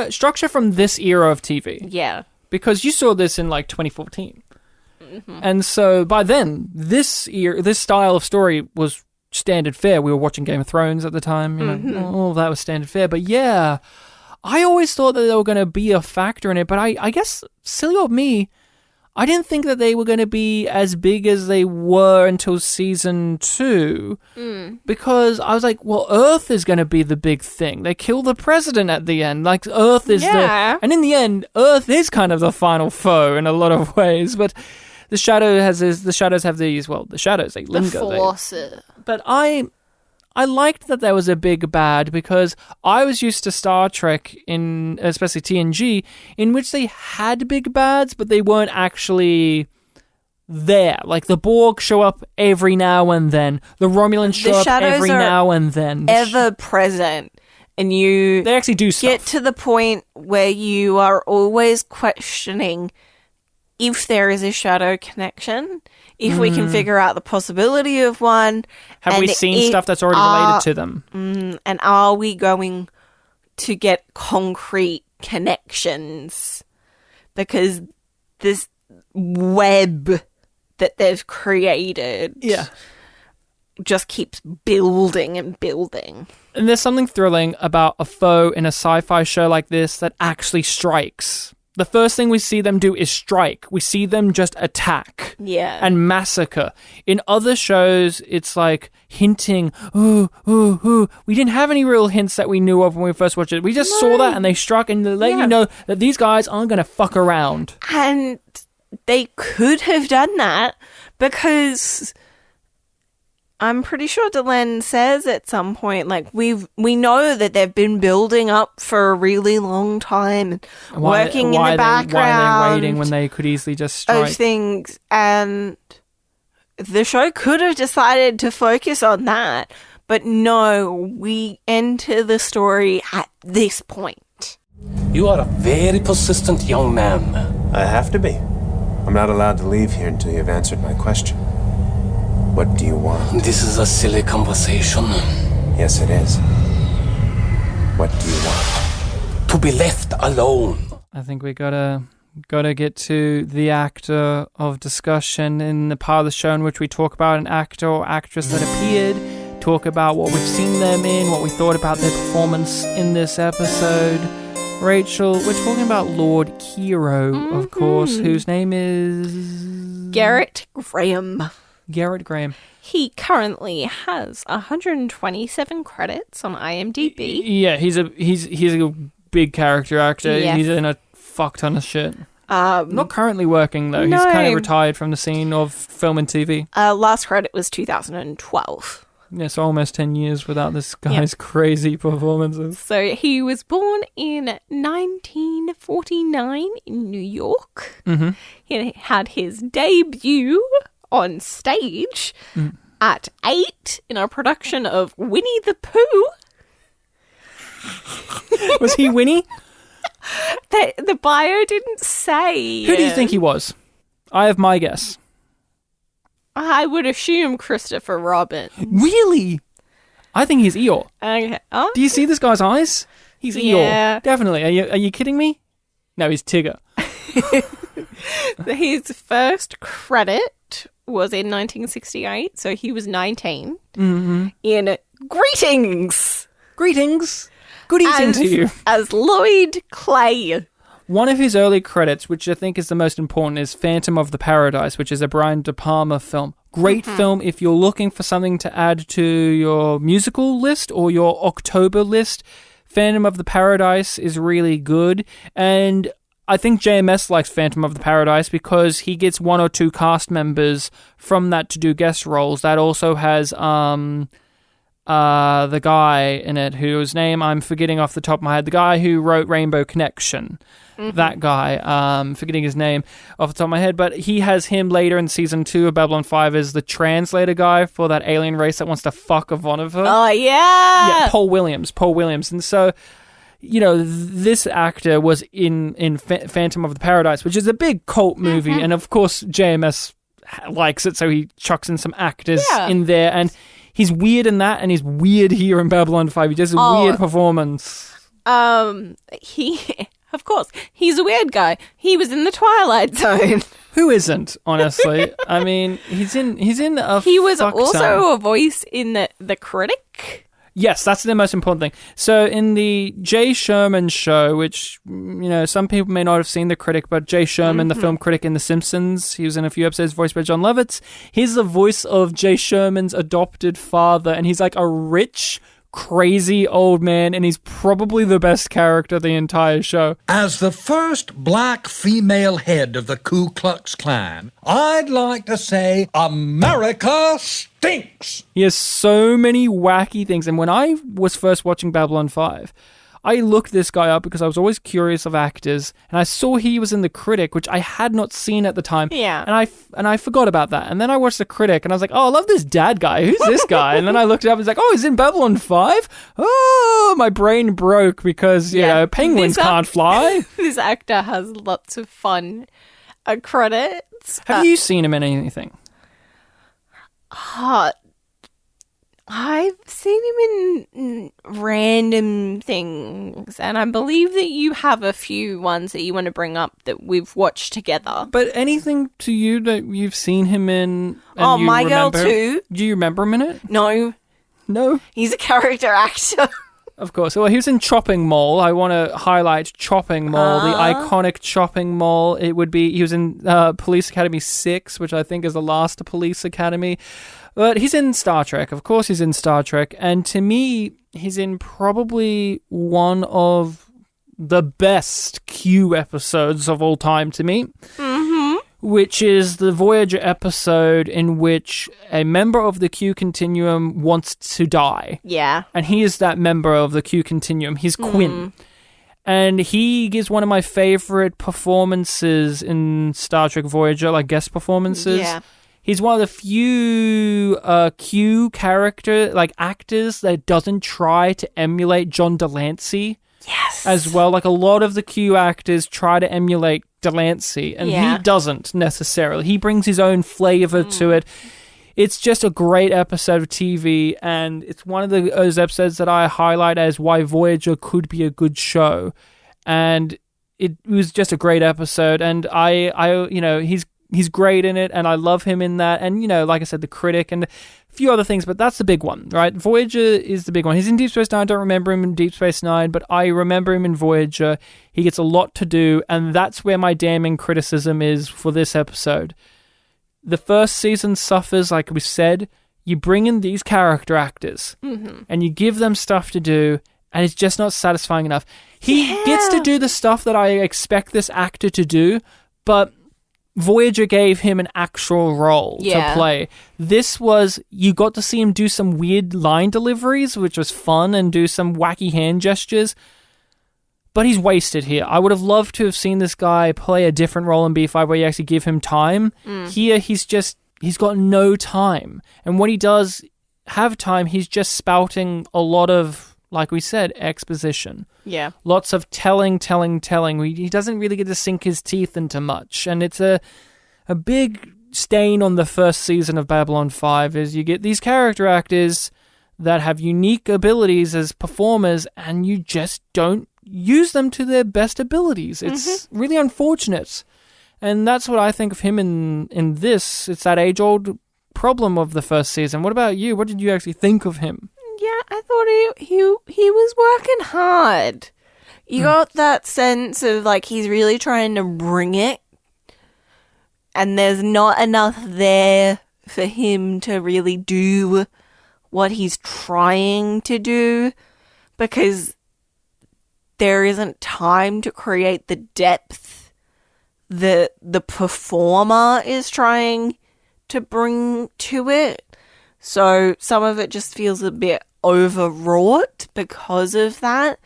A: Structure from this era of TV.
B: Yeah.
A: Because you saw this in like 2014. And so by then, this style of story was standard fare. We were watching Game of Thrones at the time. You know, all of that was standard fare. But yeah, I always thought that they were going to be a factor in it. But I guess, silly of me, I didn't think that they were going to be as big as they were until season 2. Because I was like, well, Earth is going to be the big thing. They kill the president at the end. Like, Earth is and in the end, Earth is kind of the final foe in a lot of ways. But the shadows have these, the shadows, they linger.
B: The Force.
A: But I liked that there was a big bad because I was used to Star Trek, especially TNG, in which they had big bads, but they weren't actually there. Like, the Borg show up every now and then. The Romulans show up every now and then.
B: Ever present. And
A: they actually do stuff.
B: Get to the point where you are always questioning if there is a shadow connection, if we can figure out the possibility of one.
A: Have we seen stuff that's already related to them?
B: And are we going to get concrete connections? Because this web that they've created just keeps building and building.
A: And there's something thrilling about a foe in a sci-fi show like this that actually strikes. The first thing we see them do is strike. We see them just attack and massacre. In other shows, it's like hinting, ooh. We didn't have any real hints that we knew of when we first watched it. We just saw that and they struck and they let you know that these guys aren't going to fuck around.
B: And they could have done that because I'm pretty sure Delenn says at some point, like, we know that they've been building up for a really long time, working in the background.
A: Why are they waiting when they could easily just strike?
B: Of things, and the show could have decided to focus on that, but no, we enter the story at this point.
H: You are a very persistent young man.
E: I have to be. I'm not allowed to leave here until you've answered my question. What do you want?
H: This is a silly conversation.
E: Yes, it is. What do you want?
H: To be left alone.
A: I think we gotta get to the actor of discussion in the part of the show in which we talk about an actor or actress that appeared, talk about what we've seen them in, what we thought about their performance in this episode. Rachel, we're talking about Lord Hero, of course, whose name is
B: Garrett Graham.
A: Garrett Graham.
B: He currently has 127 credits on IMDb.
A: Yeah, he's a big character actor.
B: Yes.
A: He's in a fuck ton of shit. Not currently working though. No. He's kind of retired from the scene of film and TV.
B: Last credit was 2012.
A: Yeah, so almost 10 years without this guy's crazy performances.
B: So he was born in 1949 in New York.
A: Mm-hmm.
B: He had his debut on stage at 8 in a production of Winnie the Pooh.
A: Was he Winnie?
B: The bio didn't say.
A: Who do you think he was? I have my guess.
B: I would assume Christopher Robin.
A: Really? I think he's Eeyore.
B: Okay. Oh.
A: Do you see this guy's eyes? He's
B: Yeah.
A: Eeyore. Definitely. Are you kidding me? No, he's Tigger.
B: His first credit was in 1968, so he was 19.
A: Mm-hmm.
B: In Greetings!
A: Greetings! Good evening to you.
B: As Lloyd Clay.
A: One of his early credits, which I think is the most important, is Phantom of the Paradise, which is a Brian De Palma film. Great film if you're looking for something to add to your musical list or your October list. Phantom of the Paradise is really good, and I think JMS likes Phantom of the Paradise because he gets one or two cast members from that to do guest roles. That also has the guy in it whose name I'm forgetting off the top of my head. The guy who wrote Rainbow Connection. That guy, forgetting his name off the top of my head, but he has him later in season 2 of Babylon 5 as the translator guy for that alien race that wants to fuck Ivanova.
B: Oh, yeah!
A: Yeah, Paul Williams. And so, you know, this actor was in Phantom of the Paradise, which is a big cult movie, and of course JMS likes it, so he chucks in some actors in there, and he's weird in that, and he's weird here in Babylon 5. He does a weird performance.
B: Of course, he's a weird guy. He was in the Twilight Zone.
A: Who isn't, honestly? I mean, he's in a
B: He was
A: fuck
B: also
A: ton.
B: a voice in the Critic.
A: Yes, that's the most important thing. So in the Jay Sherman show, which, you know, some people may not have seen The Critic, but Jay Sherman, the film critic in The Simpsons, he was in a few episodes voiced by John Lovitz. He's the voice of Jay Sherman's adopted father, and he's like a rich, crazy old man, and he's probably the best character of the entire show.
O: As the first black female head of the Ku Klux Klan, I'd like to say America stinks.
A: He has so many wacky things, and when I was first watching Babylon 5, I looked this guy up because I was always curious of actors, and I saw he was in The Critic, which I had not seen at the time.
B: Yeah.
A: And I forgot about that. And then I watched The Critic, and I was like, oh, I love this dad guy. Who's this guy? And then I looked it up, and it's like, oh, he's in Babylon 5? Oh, my brain broke because, you know, penguins can't fly.
B: This actor has lots of fun credits.
A: Have you seen him in anything?
B: I've seen him in random things, and I believe that you have a few ones that you want to bring up that we've watched together.
A: But anything to you that you've seen him in?
B: Oh, My Girl too.
A: Do you remember him in it?
B: No.
A: No?
B: He's a character actor.
A: Of course. Well, he was in Chopping Mall. I want to highlight Chopping Mall, the iconic Chopping Mall. He was in Police Academy 6, which I think is the last Police Academy. But he's in Star Trek. Of course he's in Star Trek. And to me, he's in probably one of the best Q episodes of all time to me. Which is the Voyager episode in which a member of the Q Continuum wants to die.
B: Yeah.
A: And he is that member of the Q Continuum. He's Quinn. And he gives one of my favorite performances in Star Trek Voyager, like guest performances.
B: Yeah.
A: He's one of the few Q actors that doesn't try to emulate John Delancey.
B: Yes.
A: As well. Like a lot of the Q actors try to emulate Delancey, and he doesn't necessarily. He brings his own flavor to it. It's just a great episode of TV, and it's one of those episodes that I highlight as why Voyager could be a good show. And it was just a great episode, and I you know, he's great in it, and I love him in that. And, you know, like I said, The Critic and a few other things, but that's the big one, right? Voyager is the big one. He's in Deep Space Nine. I don't remember him in Deep Space Nine, but I remember him in Voyager. He gets a lot to do, and that's where my damning criticism is for this episode. The first season suffers, like we said. You bring in these character actors, and you give them stuff to do, and it's just not satisfying enough. He gets to do the stuff that I expect this actor to do, but Voyager gave him an actual role to play. This was, you got to see him do some weird line deliveries, which was fun, and do some wacky hand gestures. But he's wasted here. I would have loved to have seen this guy play a different role in B5 where you actually give him time. Here, he's just he's got no time. And when he does have time, he's just spouting a lot of, like we said, exposition.
B: Yeah.
A: Lots of telling. He doesn't really get to sink his teeth into much. And it's a big stain on the first season of Babylon 5 is you get these character actors that have unique abilities as performers, and you just don't use them to their best abilities. It's really unfortunate. And that's what I think of him in this. It's that age-old problem of the first season. What about you? What did you actually think of him?
B: Yeah, I thought he was working hard. You got that sense of, like, he's really trying to bring it, and there's not enough there for him to really do what he's trying to do, because there isn't time to create the depth that the performer is trying to bring to it. So some of it just feels a bit overwrought because of that,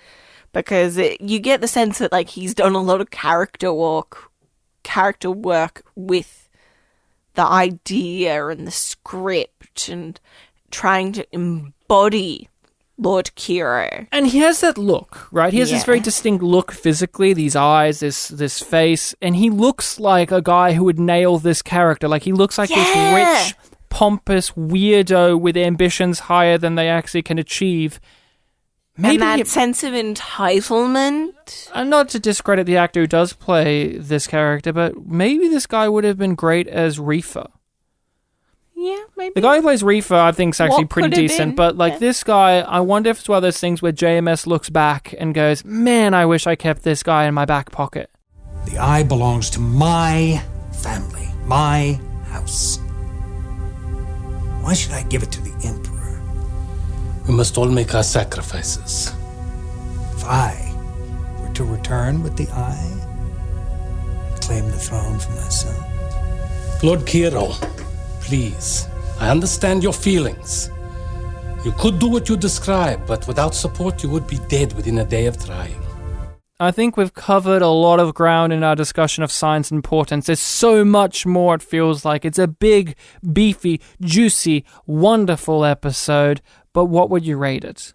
B: because you get the sense that, like, he's done a lot of character work with the idea and the script and trying to embody Lord Kiro.
A: And he has that look, right? He has this very distinct look physically, these eyes, this face, and he looks like a guy who would nail this character. Like, he looks like this rich, pompous weirdo with ambitions higher than they actually can achieve.
B: Maybe and that sense of entitlement.
A: And not to discredit the actor who does play this character, but maybe this guy would have been great as Reefer.
B: Yeah, maybe.
A: The guy who plays Reefer, I think, is actually pretty decent. But, like, this guy, I wonder if it's one of those things where JMS looks back and goes, man, I wish I kept this guy in my back pocket.
O: The eye belongs to my family, my house. Why should I give it to the Emperor?
H: We must all make our sacrifices.
O: If I were to return with the eye and claim the throne for myself.
H: Lord Kiro, please, I understand your feelings. You could do what you describe, but without support you would be dead within a day of trying.
A: I think we've covered a lot of ground in our discussion of signs and portents. There's so much more, it feels like. It's a big, beefy, juicy, wonderful episode. But what would you rate it?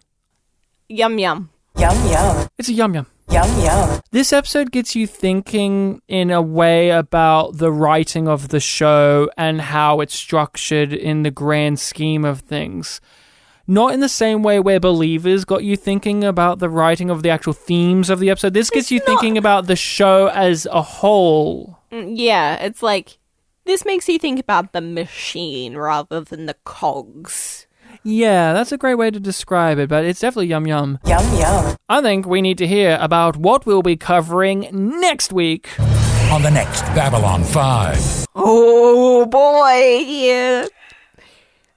B: Yum yum.
F: Yum yum.
A: It's a yum yum.
F: Yum yum.
A: This episode gets you thinking in a way about the writing of the show and how it's structured in the grand scheme of things. Not in the same way where Believers got you thinking about the writing of the actual themes of the episode. This gets you thinking about the show as a whole.
B: Yeah, it's like, this makes you think about the machine rather than the cogs.
A: Yeah, that's a great way to describe it, but it's definitely yum yum.
F: Yum yum.
A: I think we need to hear about what we'll be covering next week.
P: On the next Babylon 5.
B: Oh boy, yeah.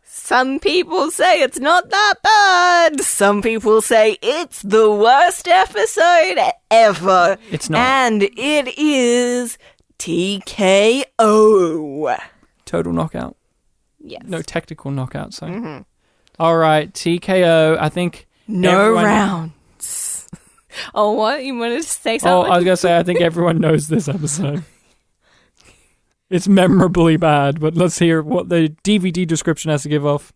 B: Some people say it's not that bad. Some people say it's the worst episode ever.
A: It's not.
B: And it is TKO.
A: Total knockout.
B: Yes.
A: No technical knockout, so. Mm-hmm. All right, TKO, I think...
B: No rounds. Oh, what? You wanted to say something?
A: Oh, I was going to say, I think everyone knows this episode. It's memorably bad, but let's hear what the DVD description has to give off.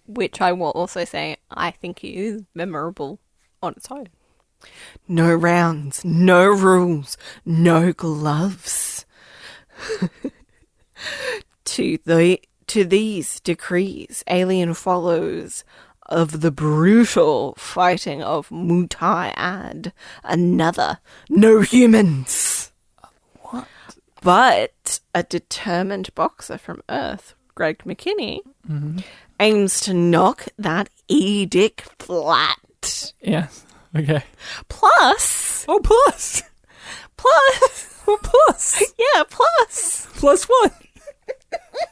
B: Which I will also say, I think it is memorable on its own. No rounds, no rules, no gloves. To these decrees, Alien follows of the brutal fighting of Mutai Ad, another no humans.
A: What?
B: But a determined boxer from Earth, Greg McKinney, aims to knock that edict flat.
A: Yes, okay.
B: Plus...
A: Oh, plus!
B: Plus!
A: Oh, plus!
B: Yeah, plus!
A: Plus what?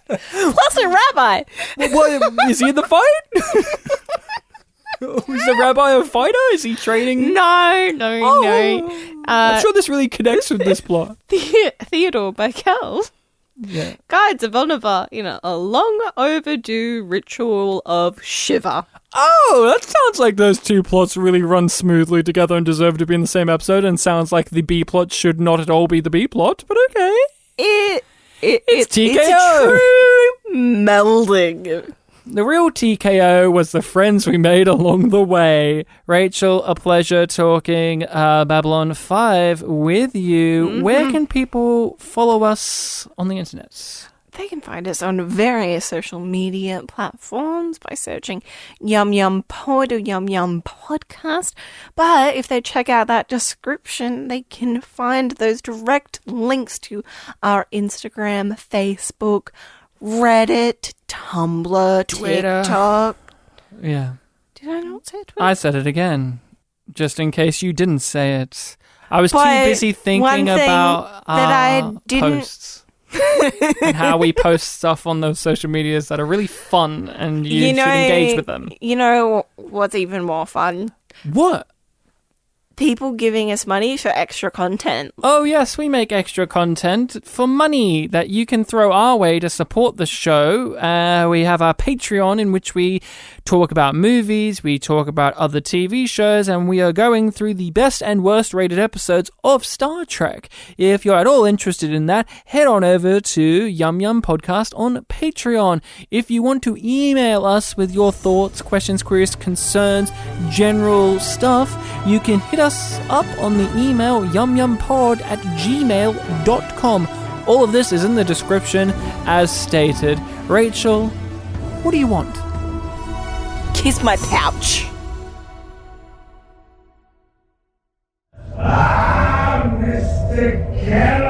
B: Plus a rabbi!
A: What, is he in the fight? Is the rabbi a fighter? Is he training?
B: No.
A: I'm sure this really connects with this plot.
B: Theodore Bickel guides Ivanova in a long overdue ritual of Shiva.
A: Oh, that sounds like those two plots really run smoothly together and deserve to be in the same episode, and sounds like the B plot should not at all be the B plot, but okay.
B: It's
A: TKO.
B: It's a true melding.
A: The real TKO was the friends we made along the way. Rachel, a pleasure talking Babylon 5 with you.
B: Mm-hmm.
A: Where can people follow us on the internet?
B: They can find us on various social media platforms by searching YumYumPod or YumYumPodcast. But if they check out that description, they can find those direct links to our Instagram, Facebook, Reddit, Tumblr,
A: Twitter.
B: TikTok.
A: Yeah.
B: Did I not say Twitter?
A: I said it again, just in case you didn't say it. I was too
B: But
A: busy
B: one
A: thinking
B: thing
A: about
B: that I didn't-
A: posts. And how we post stuff on those social medias that are really fun and you should engage with them.
B: You know what's even more fun?
A: What?
B: People giving us money for extra content.
A: Oh, yes, we make extra content for money that you can throw our way to support the show. We have our Patreon in which we talk about movies, we talk about other TV shows, and we are going through the best and worst rated episodes of Star Trek. If you're at all interested in that, head on over to YumYumPodcast on Patreon. If you want to email us with your thoughts, questions, queries, concerns, general stuff, you can hit us up on the email yumyumpod@gmail.com. All of this is in the description as stated. Rachel, what do you want?
B: Kiss my pouch.
Q: Mr. Kelly.